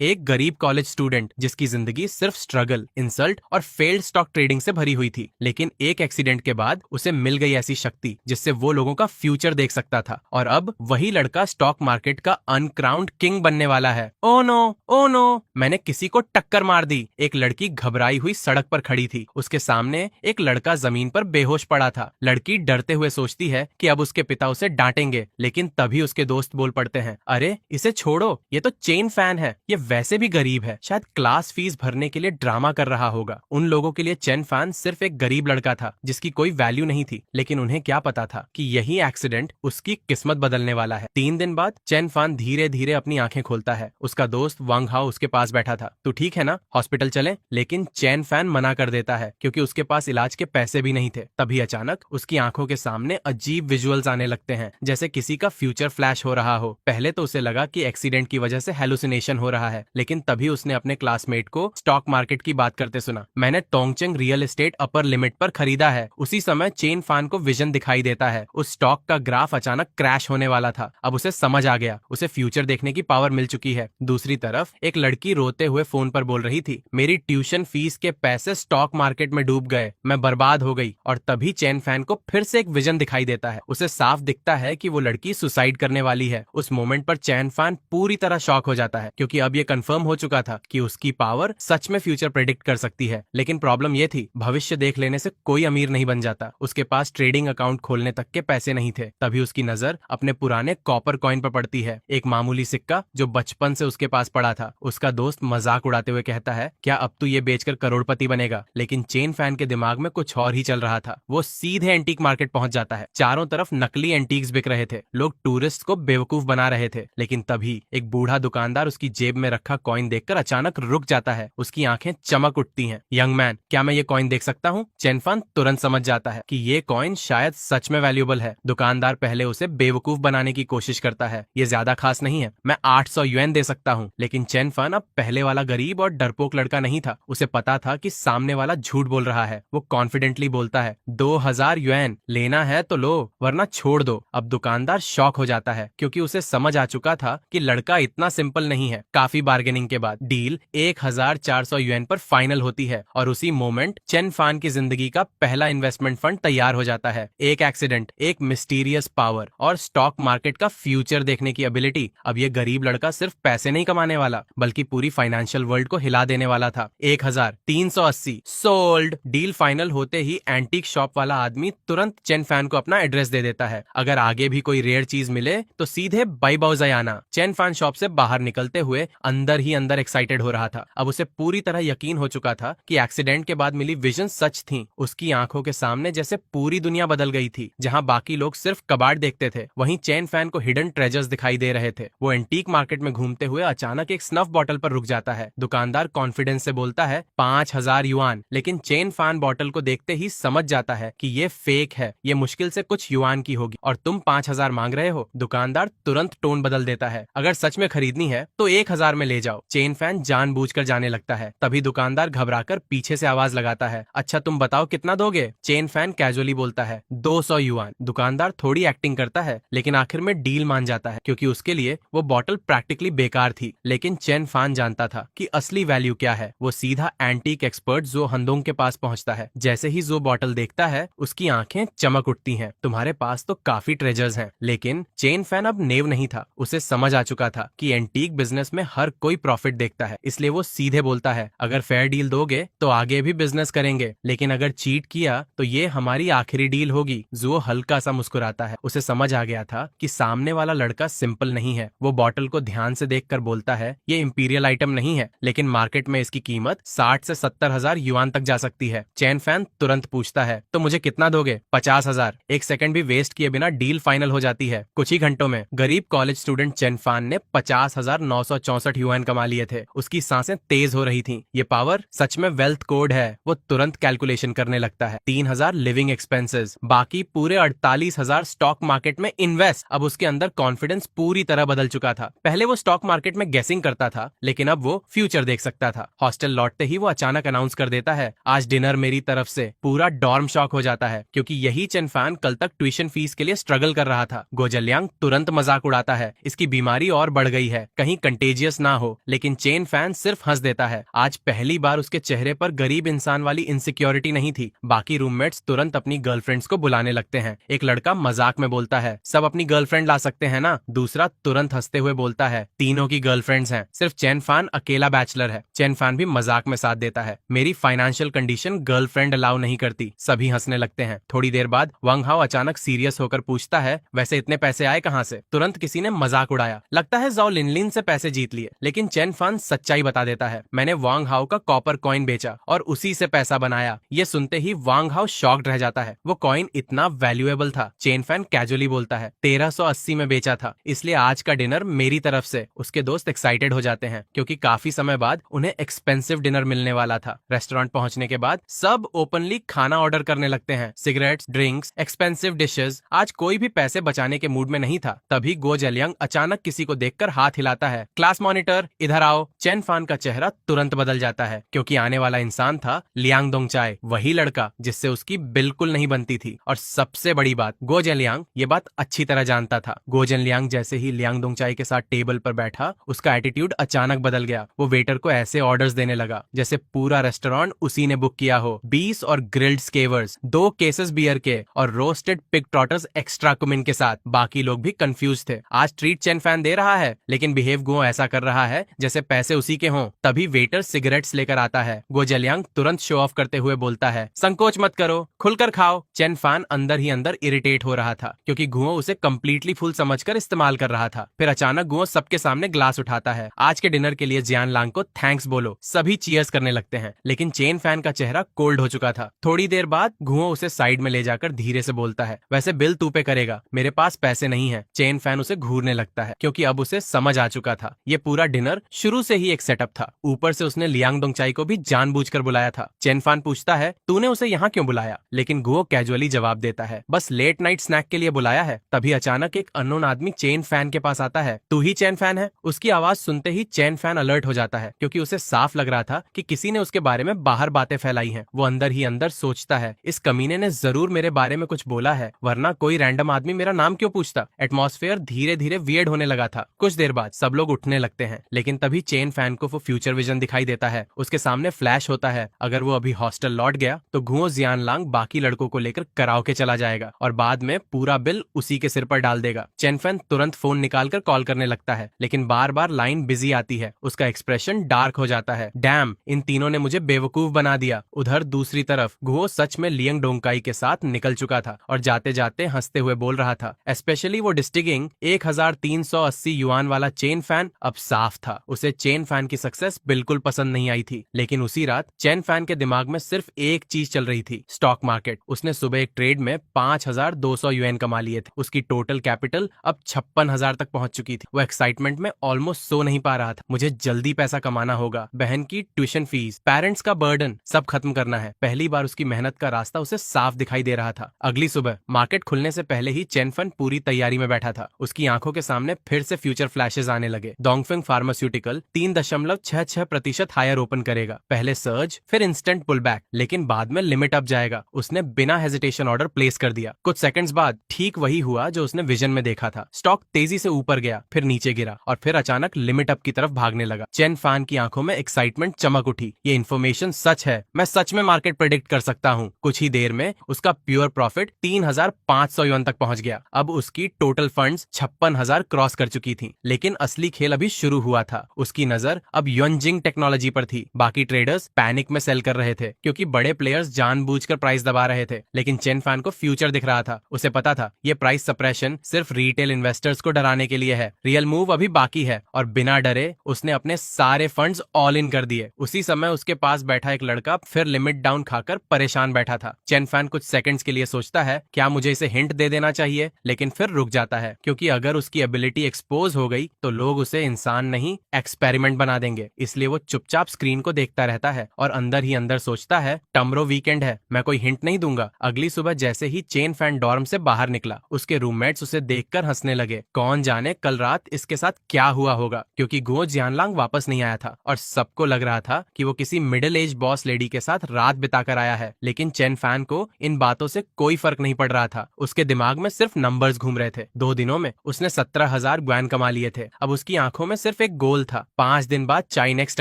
एक गरीब college student जिसकी जिंदगी सिर्फ स्ट्रगल, इंसल्ट और फेल्ड स्टॉक ट्रेडिंग से भरी हुई थी, लेकिन एक एक्सीडेंट के बाद उसे मिल गई ऐसी शक्ति जिससे वो लोगों का फ्यूचर देख सकता था। और अब वही लड़का स्टॉक मार्केट का अनक्राउंड किंग बनने वाला है। ओ नो, ओ नो, मैंने किसी को टक्कर मार दी। एक लड़की घबराई हुई सड़क पर खड़ी थी। उसके सामने एक लड़का जमीन पर बेहोश पड़ा था। लड़की डरते हुए सोचती है कि अब उसके पिता उसे डांटेंगे, लेकिन तभी उसके दोस्त बोल पड़ते हैं, अरे इसे छोड़ो, ये तो चेन फैन है, ये वैसे भी गरीब है, शायद क्लास फीस भरने के लिए ड्रामा कर रहा होगा। उन लोगों के लिए चेन फैन सिर्फ एक गरीब लड़का था जिसकी कोई वैल्यू नहीं थी, लेकिन उन्हें क्या पता था कि यही एक्सीडेंट उसकी किस्मत बदलने वाला है। 3 दिन बाद चेन फैन धीरे धीरे अपनी आंखें खोलता है। उसका दोस्त वांग हाओ उसके पास बैठा था। तू ठीक है ना, हॉस्पिटल चले? लेकिन चेन फैन मना कर देता है क्योंकि उसके पास इलाज के पैसे भी नहीं थे। तभी अचानक उसकी आंखों के सामने अजीब विजुअल्स आने लगते हैं, जैसे किसी का फ्यूचर फ्लैश हो रहा हो। पहले तो उसे लगा कि एक्सीडेंट की वजह से हेलुसिनेशन हो रहा है, लेकिन तभी उसने अपने क्लासमेट को स्टॉक मार्केट की बात करते सुना। मैंने टोंगचेंग रियल एस्टेट अपर लिमिट पर खरीदा है। उसी समय चेन फैन को विजन दिखाई देता है। उस स्टॉक का ग्राफ अचानक क्रैश होने वाला था। अब उसे समझ आ गया, उसे फ्यूचर देखने की पावर मिल चुकी है। दूसरी तरफ एक लड़की रोते हुए फोन पर बोल रही थी, मेरी ट्यूशन फीस के पैसे स्टॉक मार्केट में डूब गए, मैं बर्बाद हो गई। और तभी चेन फैन को फिर से एक विजन दिखाई देता है। उसे साफ दिखता है कि वो लड़की सुसाइड करने वाली है। उस मोमेंट पर चेन फैन पूरी तरह शॉक हो जाता है, क्योंकि अब ये कंफर्म हो चुका था कि उसकी पावर सच में फ्यूचर प्रेडिक्ट कर सकती है। लेकिन प्रॉब्लम ये थी, भविष्य देख लेने से कोई अमीर नहीं बन जाता। उसके पास ट्रेडिंग अकाउंट खोलने तक के पैसे नहीं थे। तभी उसकी नजर अपने पुराने कॉपर कॉइन पर पड़ती है, एक मामूली सिक्का जो बचपन से उसके पास पड़ा था। उसका दोस्त मजाक उड़ाते हुए कहता है, क्या अब तू ये बेचकर करोड़पति बनेगा? लेकिन चेन फैन के दिमाग में कुछ और ही चल रहा था। वो सीधे एंटीक मार्केट पहुंच जाता है। चारों तरफ नकली एंटीक्स बिक रहे थे। लोग टूरिस्ट को बेवकूफ बना रहे थे। लेकिन तभी एक बूढ़ा दुकानदार उसकी जेब में रखा कॉइन देखकर अचानक रुक जाता है। उसकी आंखें चमक उठती हैं। यंग मैन, क्या मैं ये कॉइन देख सकता हूँ? चेन फैन तुरंत समझ जाता है कि ये कॉइन शायद सच में वैल्यूएबल है। दुकानदार पहले उसे बेवकूफ बनाने की कोशिश करता है, ये ज्यादा खास नहीं है, मैं 800 युएन दे सकता हूँ। लेकिन चेन फैन अब पहले वाला गरीब और डरपोक लड़का नहीं था। उसे पता था कि सामने वाला झूठ बोल रहा है। वो कॉन्फिडेंटली बोलता है, 2000 युएन, लेना है तो लो वरना छोड़ दो। अब दुकानदार शॉक हो जाता है, क्योंकि उसे समझ आ चुका था कि लड़का इतना सिंपल नहीं है। काफी बार्गेनिंग के बाद डील 1400 युएन पर फाइनल होती है और उसी मोमेंट चेन फैन की जिंदगी का पहला इन्वेस्टमेंट फंड तैयार हो जाता है। एक एक्सीडेंट, एक मिस्टीरियस पावर और स्टॉक मार्केट का फ्यूचर देखने की एबिलिटी। अब ये गरीब लड़का सिर्फ पैसे नहीं कमाने वाला, बल्कि पूरी फाइनेंशियल वर्ल्ड को हिला देने वाला था। 1380 सोल्ड। डील फाइनल होते ही एंटीक शॉप वाला आदमी तुरंत चेन फैन को अपना एड्रेस दे देता है। अगर आगे भी कोई रेयर चीज मिले तो सीधे बाई बाउजाई आना। चेन फैन शॉप से बाहर निकलते हुए अंदर ही अंदर एक्साइटेड हो रहा था। अब उसे पूरी तरह यकीन हो चुका था कि एक्सीडेंट के बाद मिली विजन सच थी। उसकी आंखों के सामने जैसे पूरी दुनिया बदल गई थी। जहां बाकी लोग सिर्फ कबाड़ देखते थे, वहीं चेन फैन को हिडन ट्रेजर्स दिखाई दे रहे थे। वो एंटीक मार्केट में घूमते हुए अचानक एक स्नफ बॉटल पर रुक जाता है। दुकानदार कॉन्फिडेंस से बोलता है, 5000 युआन। लेकिन चेन फैन बॉटल को देखते ही समझ जाता है कि ये फेक है, ये मुश्किल से कुछ युआन की होगी और तुम 5000 मांग रहे हो। दुकानदार तुरंत टोन बदल देता है, अगर सच में खरीदनी है तो 1000 में ले जाओ। चेन फैन जानबूझकर जाने लगता है। तभी दुकानदार घबराकर पीछे से आवाज लगाता है, अच्छा तुम बताओ कितना दोगे? चेन फैन कैजुअली बोलता है, 200 युआन। दुकानदार थोड़ी एक्टिंग करता है, लेकिन आखिर में डील मान जाता है, क्योंकि उसके लिए वो बॉटल प्रैक्टिकली बेकार थी। लेकिन चेन फैन जानता था कि असली वैल्यू क्या है। वो सीधा एंटीक एक्सपर्ट जो हंदोंग के पास पहुंचता है। जैसे ही जो बॉटल देखता है, उसकी आंखें चमक उठती हैं। तुम्हारे पास तो काफी ट्रेजर्स हैं। लेकिन चेन फैन अब नेव नहीं था। उसे समझ आ चुका था कि एंटीक बिजनेस में हर कोई प्रॉफिट देखता है, इसलिए वो सीधे बोलता है, अगर फेयर डील दोगे तो आगे भी बिजनेस करेंगे, लेकिन अगर चीट किया तो ये हमारी आखिरी डील होगी। जो हल्का सा मुस्कुराता है। उसे समझ आ गया था कि सामने वाला लड़का सिंपल नहीं है। वो बॉटल को ध्यान से देखकर बोलता है, ये इंपीरियल आइटम नहीं है, लेकिन मार्केट में इसकी कीमत 60 से 70 हजार युआन तक जा सकती है। चेन फैन तुरंत पूछता है, तो मुझे कितना दोगे? 50,000। एक सेकंड भी वेस्ट किए बिना डील फाइनल हो जाती है। कुछ ही घंटों में गरीब कॉलेज स्टूडेंट चेन फैन ने 50,964 युआन कमा लिए थे। उसकी सांसें तेज हो रही थीं। ये पावर सच में वेल्थ कोड है। वो तुरंत कैलकुलेशन करने लगता है। 3000 लिविंग एक्सपेंसेस, बाकी पूरे 48,000 स्टॉक मार्केट में इन्वेस्ट। अब उसके अंदर कॉन्फिडेंस पूरी तरह बदल चुका था। पहले वो स्टॉक मार्केट में गेसिंग करता था, लेकिन अब वो फ्यूचर देख सकता था। हॉस्टल लौटते ही वो अचानक अनाउंस कर देता है, आज डिनर मेरी तरफ से। पूरा डॉर्म शॉक हो जाता है, क्योंकि यही चेन फैन कल तक ट्यूशन फीस के लिए स्ट्रगल कर रहा था। गोजलियांग तुरंत मजाक उड़ाता है, इसकी बीमारी और बढ़ गई है, कहीं कंटेजियस ना हो, लेकिन चेन फैन सिर्फ हंस देता है। आज पहली बार उसके चेहरे पर गरीब इंसान वाली इनसिक्योरिटी नहीं थी। बाकी रूममेट्स तुरंत अपनी गर्लफ्रेंड्स को बुलाने लगते हैं। एक लड़का मजाक में बोलता है, सब अपनी गर्लफ्रेंड ला सकते हैं ना। दूसरा तुरंत हंसते हुए बोलता है, तीनों की गर्लफ्रेंड्स हैं, सिर्फ चेन फैन अकेला बैचलर है। चेन फैन भी मजाक में साथ देता है, मेरी फाइनेंशियल कंडीशन गर्लफ्रेंड अलाउ नहीं करती। सभी हंसने लगते हैं। थोड़ी देर बाद वांग हाओ अचानक सीरियस होकर पूछता है, वैसे इतने पैसे आए कहाँ से? तुरंत किसी ने मजाक उड़ाया, लगता है जाओ लिनलिन से पैसे जीत लिए। लेकिन चेन फैन सच्चाई बता देता है, मैंने वांग हाओ का कॉपर कॉइन बेचा और उसी से पैसा बनाया। ये सुनते ही वांग हाओ शॉक्ड रह जाता है, वो कॉइन इतना वैल्यूएबल था। चेन फैन कैजुअली बोलता है, 1380 में बेचा था, इसलिए आज का डिनर मेरी तरफ से। उसके दोस्त एक्साइटेड हो जाते हैं क्योंकि काफी समय बाद उन्हें एक्सपेंसिव डिनर मिलने वाला था। रेस्टोरेंट पहुंचने के बाद सब ओपनली खाना ऑर्डर करने लगते हैं, सिगरेट्स, ड्रिंक्स, एक्सपेंसिव डिशेस। आज कोई भी पैसे बचाने के मूड में नहीं था। तभी गो जेलियांग अचानक किसी को देखकर हाथ हिलाता है, क्लास मॉनिटर इधर आओ। चेन फैन का चेहरा तुरंत बदल जाता है क्योंकि आने वाला इंसान था लियांग दोंगचाई, वही लड़का जिससे उसकी बिल्कुल नहीं बनती थी। और सबसे बड़ी बात, गो जेलियांग ये बात अच्छी तरह जानता था। गो जेलियांग जैसे ही लियांग दोंगचाई के साथ टेबल पर बैठा, उसका एटीट्यूड अचानक बदल गया। वो वेटर को ऐसे ऑर्डर्स देने लगा जैसे पूरा रेस्टोरेंट उसी ने बुक किया हो। 20 और ग्रिल्ड स्केवर्स, 2 केसेस बियर के और roasted pig trotters extra cumin के साथ। बाकी लोग भी कंफ्यूज थे। आज ट्रीट चेन फैन दे रहा है लेकिन बिहेव गो ऐसा कर रहा है जैसे पैसे उसी के हों। तभी वेटर सिगरेट्स लेकर आता है। गो जेलियांग तुरंत शो ऑफ करते हुए बोलता है, संकोच मत करो, खुलकर खाओ। चेन फैन अंदर ही अंदर इरिटेट हो रहा था क्योंकि गुओ उसे कंप्लीटली फुल समझकर इस्तेमाल कर रहा था। फिर अचानक गुओ सबके सामने ग्लास उठाता है, आज के डिनर के लिए जियान लांग को थैंक्स बोलो। सभी चीयर्स करने लगते हैं लेकिन चेन फैन का चेहरा कोल्ड हो चुका था। थोड़ी देर बाद गुओ उसे साइड में ले जाकर धीरे से बोलता है, वैसे बिल तू पे करेगा, मेरे पास पैसे नहीं है। चेन फैन उसे घूरने लगता है क्योंकि अब उसे समझ आ चुका था ये पूरा डिनर शुरू से ही एक सेटअप था। ऊपर से उसने लियांग दोंगचाई को भी जानबूझकर बुलाया था। चेन फैन पूछता है, तूने उसे यहाँ क्यों बुलाया? लेकिन गुओ कैजुअली जवाब देता है, बस लेट नाइट स्नैक के लिए बुलाया है। तभी अचानक एक अननोन आदमी चेन फैन के पास आता है, तू ही चेन फैन है? उसकी आवाज सुनते ही चेन फैन अलर्ट हो जाता है क्योंकि उसे साफ लग रहा था कि किसी ने उसके बारे में बाहर बातें फैलाई हैं। वो अंदर ही अंदर सोचता है, इस कमीने ने जरूर मेरे बारे में कुछ बोला है, वरना कोई रैंडम आदमी मेरा नाम क्यों पूछता। एटमॉस्फेयर धीरे धीरे वियर्ड होने लगा था। कुछ देर बाद सब लोग उठने लगते हैं लेकिन तभी चेन फैन को वो फ्यूचर विजन दिखाई देता है। उसके सामने फ्लैश होता है, अगर वो अभी हॉस्टल लौट गया तो गुओ जियान लांग बाकी लड़कों को लेकर कराओके चला जाएगा और बाद में पूरा बिल उसी के सिर पर डाल देगा। चेन फैन तुरंत फोन निकालकर कॉल करने लगता है लेकिन बार बार लाइन बिजी आती है। उसका एक्सप्रेशन डार्क हो जाता है, डैम, इन तीनों ने मुझे बेवकूफ बना दिया। उधर दूसरी तरफ गुओ सच में लियांग डोंगकाई के साथ निकल चुका था और जाते जाते हंसते हुए बोल रहा था, स्पेशली वो डिस्टिगिंग 1380 युआन वाला चेन फैन अब साफ था। उसे चेन फैन की सक्सेस बिल्कुल पसंद नहीं आई थी। लेकिन उसी रात चेन फैन के दिमाग में सिर्फ एक चीज चल रही थी, स्टॉक मार्केट। उसने सुबह एक ट्रेड में 5200 युएन कमा लिए थे। उसकी टोटल कैपिटल अब 56,000 तक पहुंच चुकी थी। वो एक्साइटमेंट में ऑलमोस्ट सो नहीं पा रहा था। मुझे जल्दी पैसा कमाना होगा, बहन की ट्यूशन फीस, पेरेंट्स का बर्डन, सब खत्म करना है। पहली बार उसकी मेहनत का रास्ता उसे साफ दिखाई दे रहा था। अगली सुबह मार्केट खुलने से पहले ही चेन फैन पूरी तैयारी में बैठा था। उसकी आंखों के सामने फिर से फ्यूचर फ्लैशेस आने लगे। डोंगफेंग फार्मास्यूटिकल 3.66% हायर ओपन करेगा। पहले सर्ज, फिर इंस्टेंट पुल बैक, लेकिन बाद में लिमिट अप जाएगा। उसने बिना हेजिटेशन ऑर्डर प्लेस कर दिया। कुछ सेकंड्स बाद ठीक वही हुआ जो उसने विजन में देखा था। स्टॉक तेजी से ऊपर गया, फिर नीचे गिरा और फिर अचानक लिमिट अप की तरफ भागने लगा। चेन फैन की आंखों में एक्साइटमेंट चमक उठी। ये इन्फॉर्मेशन सच है, मैं सच में मार्केट प्रेडिक्ट कर सकता हूँ। कुछ ही देर में उसका प्योर प्रॉफिट 3,500 युआन तक पहुंच गया। अब उसकी टोटल फंड्स 56,000 क्रॉस कर चुकी थी। लेकिन असली खेल अभी शुरू हुआ था। उसकी नजर अब युनजिंग टेक्नोलॉजी पर थी। बाकी ट्रेडर्स पैनिक में सेल कर रहे थे क्योंकि बड़े प्लेयर्स जानबूझकर प्राइस दबा रहे थे। लेकिन चेन फैन को फ्यूचर दिख रहा था। उसे पता था ये प्राइस सप्रेशन सिर्फ रिटेल इन्वेस्टर्स को डराने के लिए है। रियल मूव अभी बाकी है और बिना डरे उसने अपने सारे फंड्स ऑल इन कर दिए। उसी समय उसके पास बैठा एक लड़का फिर लिमिट डाउन खाकर परेशान बैठा था। चेन फैन कुछ सेकंड्स के लिए सोचता है, क्या मुझे इसे हिंट दे देना चाहिए, लेकिन फिर रुक जाता है क्योंकि अगर उसकी एबिलिटी एक्सपोज हो गई तो लोग उसे इंसान नहीं एक्सपेरिमेंट बना देंगे। इसलिए वो चुपचाप स्क्रीन को देखता रहता है और अंदर ही अंदर सोचता है, टमरो वीकेंड है, मैं कोई हिंट नहीं दूंगा। अगली सुबह जैसे ही चेन फैन डॉर्म से बाहर निकला, उसके रूममेट्स उसे देखकर हंसने लगे। कौन जाने कल रात इसके साथ क्या हुआ होगा, क्योंकि गो जियानलांग वापस नहीं आया था और सबको लग रहा था कि वो किसी मिडिल एज बॉस लेडी के साथ रात बिताकर आया है। लेकिन चेन फैन को इन बातों से कोई फर्क नहीं पड़ रहा था। उसके दिमाग में सिर्फ नंबर्स घूम रहे थे। 2 दिनों में उसने 17,000 ग्वान कमा लिए थे। अब उसकी आंखों में सिर्फ सिर्फ एक गोल था, 5 दिन बाद चाइनेक्स्ट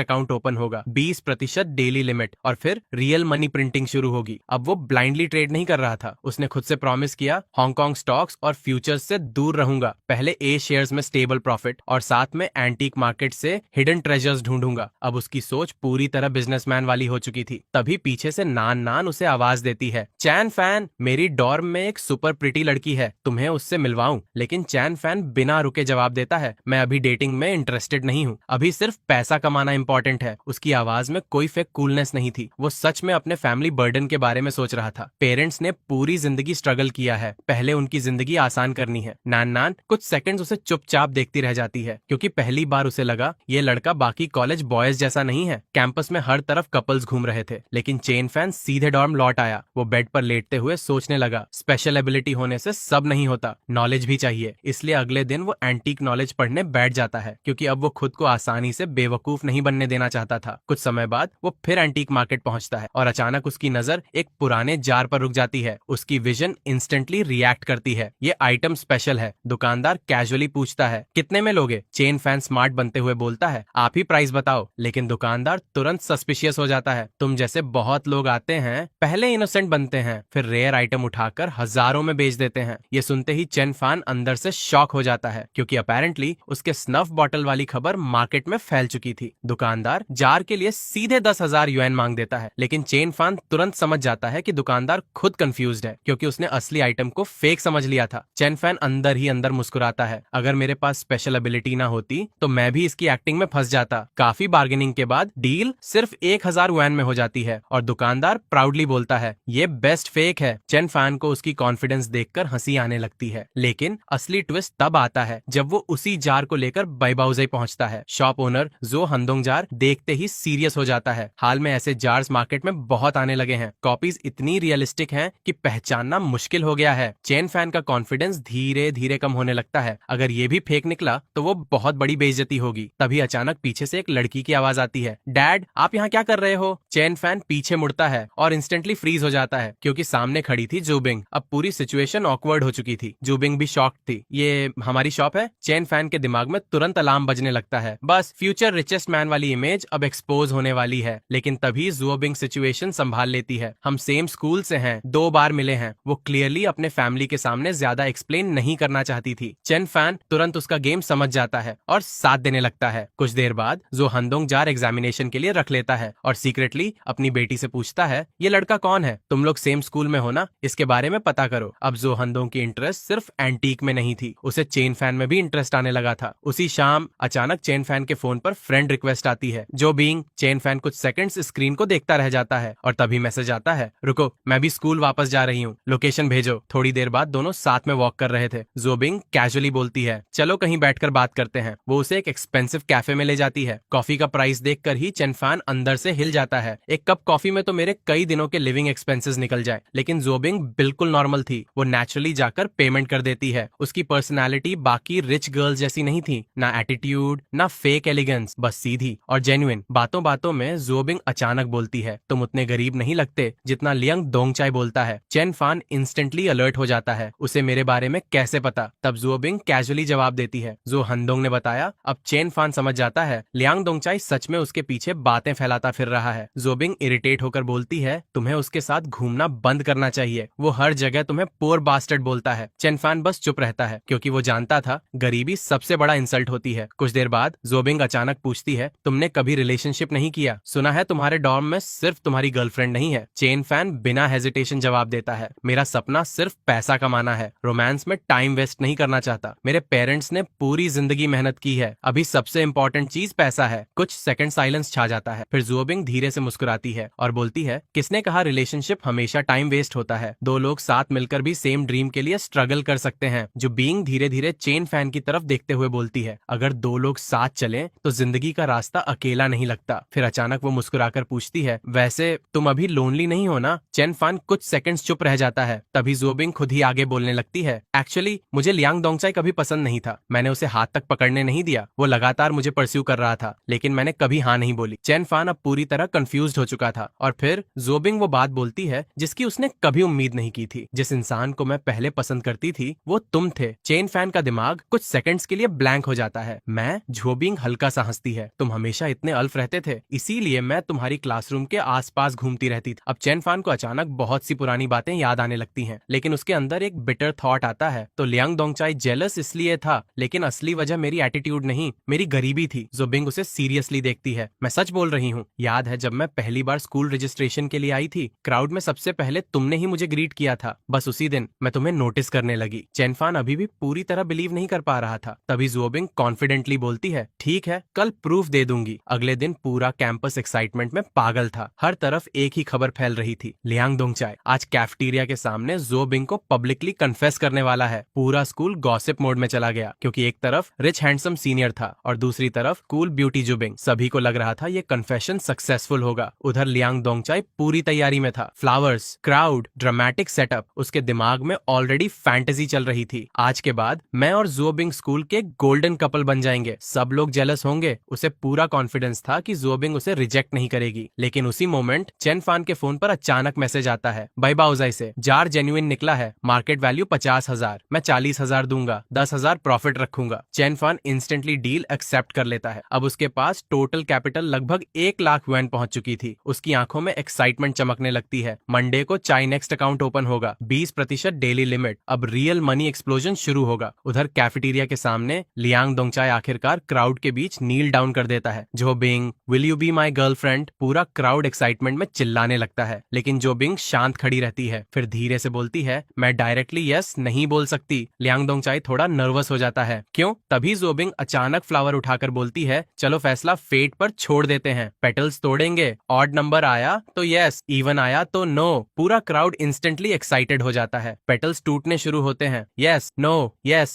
अकाउंट ओपन होगा, 20% डेली लिमिट, और फिर रियल मनी प्रिंटिंग शुरू होगी। अब वो ब्लाइंडली ट्रेड नहीं कर रहा था, उसने खुद से प्रॉमिस किया, हांगकांग स्टॉक्स और फ्यूचर्स से दूर रहूंगा, पहले ए शेयर्स में स्टेबल प्रॉफिट और साथ में एंटीक मार्केट से हिडन ट्रेजर्स ढूंढूंगा। अब उसकी सोच पूरी तरह बिजनेसमैन वाली हो चुकी थी। तभी पीछे से नान नान उसे आवाज देती है, चैन फैन, मेरी डॉर्म में एक सुपर प्रिटी लड़की है, तुम्हें उससे मिलवाऊं। लेकिन चैन फैन बिना रुके जवाब देता है, मैं अभी डेटिंग में इंटरेस्टेड नहीं हूँ, अभी सिर्फ पैसा कमाना इंपॉर्टेंट है। उसकी आवाज में कोई फेक कूलनेस नहीं थी, वो सच में अपने फैमिली बर्डन के बारे में सोच रहा था। पेरेंट्स ने पूरी जिंदगी स्ट्रगल किया है, पहले उनकी जिंदगी आसान करनी है। नान नान कुछ सेकंड्स उसे चुपचाप देखती रह जाती है, क्योंकि पहली बार उसे लगा ये लड़का बाकी कॉलेज बॉयज जैसा नहीं है। कैंपस में हर तरफ कपल्स घूम रहे थे, लेकिन चेन फैन सीधे डॉर्म लौट आया। वो बेड पर लेटते हुए सोचने लगा, स्पेशल एबिलिटी होने से सब नहीं होता, नॉलेज भी चाहिए। इसलिए अगले दिन वो एंटीक नॉलेज पढ़ने बैठ जाता है, क्योंकि अब वो खुद को आसानी से बेवकूफ नहीं बनने देना चाहता था। कुछ समय बाद वो फिर एंटीक मार्केट पहुंचता है और अचानक उसकी नजर एक पुराने जार पर रुक जाती है। उसकी विजन इंस्टेंटली रिएक्ट करती है, ये आइटम स्पेशल है। दुकानदार कैजुअली पूछता है, कितने में लोगे? चेन फैन स्मार्ट बनते हुए बोलता है, आप ही प्राइस बताओ। लेकिन दुकानदार तुरंत सस्पिशियस हो जाता है, तुम जैसे बहुत लोग आते हैं, पहले इनोसेंट बनते हैं, फिर रेयर आइटम उठाकर हजारों में बेच देते हैं। ये सुनते ही चेन फैन अंदर से शॉक हो जाता है, क्योंकि अपेरेंटली उसके स्नफ बॉटल वाली खबर मार्केट में फैल चुकी थी। दुकानदार जार के लिए सीधे 10,000 युएन मांग देता है, लेकिन चेन फैन तुरंत समझ जाता है कि दुकानदार खुद कंफ्यूज्ड है, क्योंकि उसने असली आइटम को फेक समझ लिया था। चेन फैन अंदर ही अंदर मुस्कुराता है, अगर मेरे पास स्पेशल एबिलिटी ना होती तो मैं भी इसकी एक्टिंग में फंस जाता। काफी बार्गेनिंग के बाद डील सिर्फ 1,000 युएन में हो जाती है और दुकानदार प्राउडली बोलता है, ये बेस्ट फेक है। चेन फैन को उसकी कॉन्फिडेंस देखकर हंसी आने लगती है, लेकिन असली ट्विस्ट तब आता है जब वो उसी जार को लेकर बाइबाउजे पहुंचता है। शॉप ओनर जो हंदोंग जार देखते ही सीरियस हो जाता है, हाल में ऐसे जार्स मार्केट में बहुत आने लगे हैं, कॉपीज इतनी रियलिस्टिक हैं कि पहचानना मुश्किल हो गया है। चेन फैन का कॉन्फिडेंस धीरे धीरे कम होने लगता है, अगर ये भी फेक निकला तो वो बहुत बड़ी बेइज्जती होगी। तभी अचानक पीछे से एक लड़की की आवाज आती है, डैड आप यहाँ क्या कर रहे हो? चेन फैन पीछे मुड़ता है और इंस्टेंटली फ्रीज हो जाता है, क्योंकि सामने खड़ी थी जूबिंग। अब पूरी सिचुएशन ऑकवर्ड हो चुकी थी, जूबिंग भी शॉक्ड थी। ये हमारी शॉप है? चेन फैन के दिमाग में तुरंत अलार्म बजने लगता है, बस फ्यूचर रिचेस्ट मैन वाली इमेज अब एक्सपोज होने वाली है। लेकिन तभी जूबिंग सिचुएशन संभाल लेती है, हम सेम स्कूल से हैं, 2 बार मिले हैं। वो क्लियरली अपने फैमिली के सामने ज्यादा एक्सप्लेन नहीं करना चाहती थी। चेन फैन तुरंत उसका गेम समझ जाता है और साथ देने लगता है। कुछ देर बाद जो हंदोंग जार एग्जामिनेशन के लिए रख लेता है और सीक्रेटली अपनी बेटी से पूछता है, ये लड़का कौन है? तुम लोग सेम स्कूल में हो ना, इसके बारे में पता करो। अब जो हंदोंग की इंटरेस्ट सिर्फ एंटीक में नहीं थी, उसे चेन फैन में भी इंटरेस्ट आने लगा था। उसी शाम अचानक चेन फैन के फोन पर फ्रेंड रिक्वेस्ट आती है, जो बीइंग चेन फैन कुछ सेकंड्स स्क्रीन को देखता रह जाता है और तभी मैसेज आता है, रुको मैं भी स्कूल वापस जा रही हूँ, लोकेशन भेजो। थोड़ी देर बाद दोनों साथ में वॉक कर रहे थे। जोबिंग कैजुअली बोलती है, चलो कहीं बैठकर बात करते हैं। वो उसे एक एक्सपेंसिव कैफे में ले जाती है। कॉफी का प्राइस देखकर ही चेन फैन अंदर से हिल जाता है, एक कप कॉफी में तो मेरे कई दिनों के लिविंग एक्सपेंसेस निकल जाए। लेकिन जोबिंग बिल्कुल नॉर्मल थी, वो नेचुरली जाकर पेमेंट कर देती है। उसकी पर्सनैलिटी बाकी रिच गर्ल्स जैसी नहीं थी, ना एटीट्यूड ना फेक एलिगेंस, बस सीधी और जेन्युइन। बातों बातों में जोबिंग अचानक बोलती है, तुम उतने गरीब नहीं लगते जितना लियांग दोंगचाई बोलता है। चेन फैन इंस्टेंटली अलर्ट हो जाता है, उसे मेरे बारे में कैसे पता? तब जोबिंग कैजुअली जवाब देती है, जो हंदोंग ने बताया। अब चेन फैन समझ जाता है लियांग दोंगचाई सच में उसके पीछे बातें फैलाता फिर रहा है। जोबिंग इरिटेट होकर बोलती है, तुम्हें उसके साथ घूमना बंद करना चाहिए, वो हर जगह तुम्हें पोर बास्टर्ड बोलता है। चेन फैन बस चुप रहता है, क्योंकि वो जानता था गरीबी सबसे बड़ा इंसल्ट होती है। कुछ देर बाद जोबिंग अचानक पूछती है, तुमने कभी रिलेशनशिप नहीं किया? सुना है तुम्हारे डॉर्म में सिर्फ तुम्हारी गर्लफ्रेंड नहीं है। चेन फैन बिना हेजिटेशन जवाब देता है, मेरा सपना सिर्फ पैसा कमाना है, रोमांस में टाइम वेस्ट नहीं करना चाहता। मेरे पेरेंट्स ने पूरी जिंदगी मेहनत की है, अभी सबसे इंपॉर्टेंट चीज पैसा है। कुछ सेकंड साइलेंस छा जाता है, फिर जोबिंग धीरे से मुस्कुराती है और बोलती है, किसने कहा रिलेशनशिप हमेशा टाइम वेस्ट होता है? 2 लोग साथ मिलकर भी सेम ड्रीम के लिए स्ट्रगल कर सकते हैं। जो बीइंग धीरे धीरे चेन फैन की तरफ देखते हुए बोलती है, अगर 2 लोग साथ चलें तो जिंदगी का रास्ता अकेला नहीं लगता। फिर अचानक वो मुस्कुराकर पूछती है, वैसे तुम अभी लोनली नहीं हो ना? चेन फैन कुछ सेकंड्स चुप रह जाता है, तभी जोबिंग खुद ही आगे बोलने लगती है, एक्चुअली मुझे लियांग दोंगचाई कभी पसंद नहीं था, मैंने उसे हाथ तक पकड़ने नहीं दिया, वो लगातार मुझे परस्यू कर रहा था, लेकिन मैंने कभी हाँ नहीं बोली। चेन फैन अब पूरी तरह कंफ्यूज्ड हो चुका था और फिर जोबिंग वो बात बोलती है जिसकी उसने कभी उम्मीद नहीं की थी, जिस इंसान को मैं पहले पसंद करती थी वो तुम थे। चेन फैन का दिमाग कुछ सेकंड्स के लिए ब्लैंक हो जाता है। मैं हैं? झोबिंग हल्का सा हंसती है। तुम हमेशा इतने अल्फ रहते थे, इसीलिए मैं तुम्हारी क्लासरूम के आसपास घूमती रहती थी। अब चेन फान को अचानक बहुत सी पुरानी बातें याद आने लगती हैं, लेकिन उसके अंदर एक बिटर थॉट आता है। तो लियांग दोंगचाई जेलस इसलिए था, लेकिन असली वजह मेरी एटीट्यूड नहीं, मेरी गरीबी थी। जोबिंग उसे सीरियसली देखती है। मैं सच बोल रही हूँ। याद है जब मैं पहली बार स्कूल रजिस्ट्रेशन के लिए आई थी, क्राउड में सबसे पहले तुमने ही मुझे ग्रीट किया था। बस उसी दिन मैं तुम्हें नोटिस करने लगी। चेनफान अभी भी पूरी तरह बिलीव नहीं कर पा रहा था। तभी जोबिंग कॉन्फिडेंटली बोलती है, ठीक है, कल प्रूफ दे दूंगी। अगले दिन पूरा कैंपस एक्साइटमेंट में पागल था। हर तरफ एक ही खबर फैल रही थी, लियांग दोंगचाई आज कैफेटेरिया के सामने जोबिंग को पब्लिकली कन्फेस करने वाला है। पूरा स्कूल गॉसिप मोड में चला गया, क्योंकि एक तरफ रिच हैंडसम सीनियर था और दूसरी तरफ कूल ब्यूटी जुबिंग। सभी को लग रहा था ये कन्फेशन सक्सेसफुल होगा। उधर लियांग दोंगचाई पूरी तैयारी में था। Flowers, crowd, dramatic setup. उसके दिमाग में ऑलरेडी फैंटेसी चल रही थी। आज के बाद मैं और जोबिंग स्कूल के गोल्डन कपल बन जाएंगे। सब लोग जेलस होंगे। उसे पूरा कॉन्फिडेंस था कि जोबिंग उसे रिजेक्ट नहीं करेगी। लेकिन उसी मोमेंट चेन फान के फोन पर अचानक मैसेज आता है, बाई बाउजाई से, जार जेन्युइन निकला है, मार्केट वैल्यू 50,000, मैं 40,000 दूंगा, 10,000 प्रॉफिट रखूंगा। चेन फान इंस्टेंटली डील एक्सेप्ट कर लेता है। अब उसके पास टोटल कैपिटल लगभग 1 लाख युआन पहुंच चुकी थी। उसकी आंखों में एक्साइटमेंट चमकने लगती है। मंडे को चाई नेक्स्ट अकाउंट ओपन होगा, 20% डेली लिमिट। अब रियल मनी एक्सप्लोजन शुरू होगा। उधर कैफेटेरिया के सामने लियांग दोंगचाई आखिरकार क्राउड के बीच नील डाउन कर देता है। जोबिंग, will you be my girlfriend? पूरा क्राउड एक्साइटमेंट में चिल्लाने लगता है, लेकिन जोबिंग शांत खड़ी रहती है। फिर धीरे से बोलती है, मैं डायरेक्टली यस नहीं बोल सकती। लियांग दोंगचाई थोड़ा नर्वस हो जाता है। क्यों? तभी जोबिंग अचानक फ्लावर उठाकर बोलती है, चलो फैसला फेट पर छोड़ देते हैं, पेटल्स तोड़ेंगे। ऑड नंबर आया तो यस, इवन आया तो नो। पूरा क्राउड इंस्टेंटली एक्साइटेड हो जाता है। पेटल्स टूटने शुरू होते हैं। Yes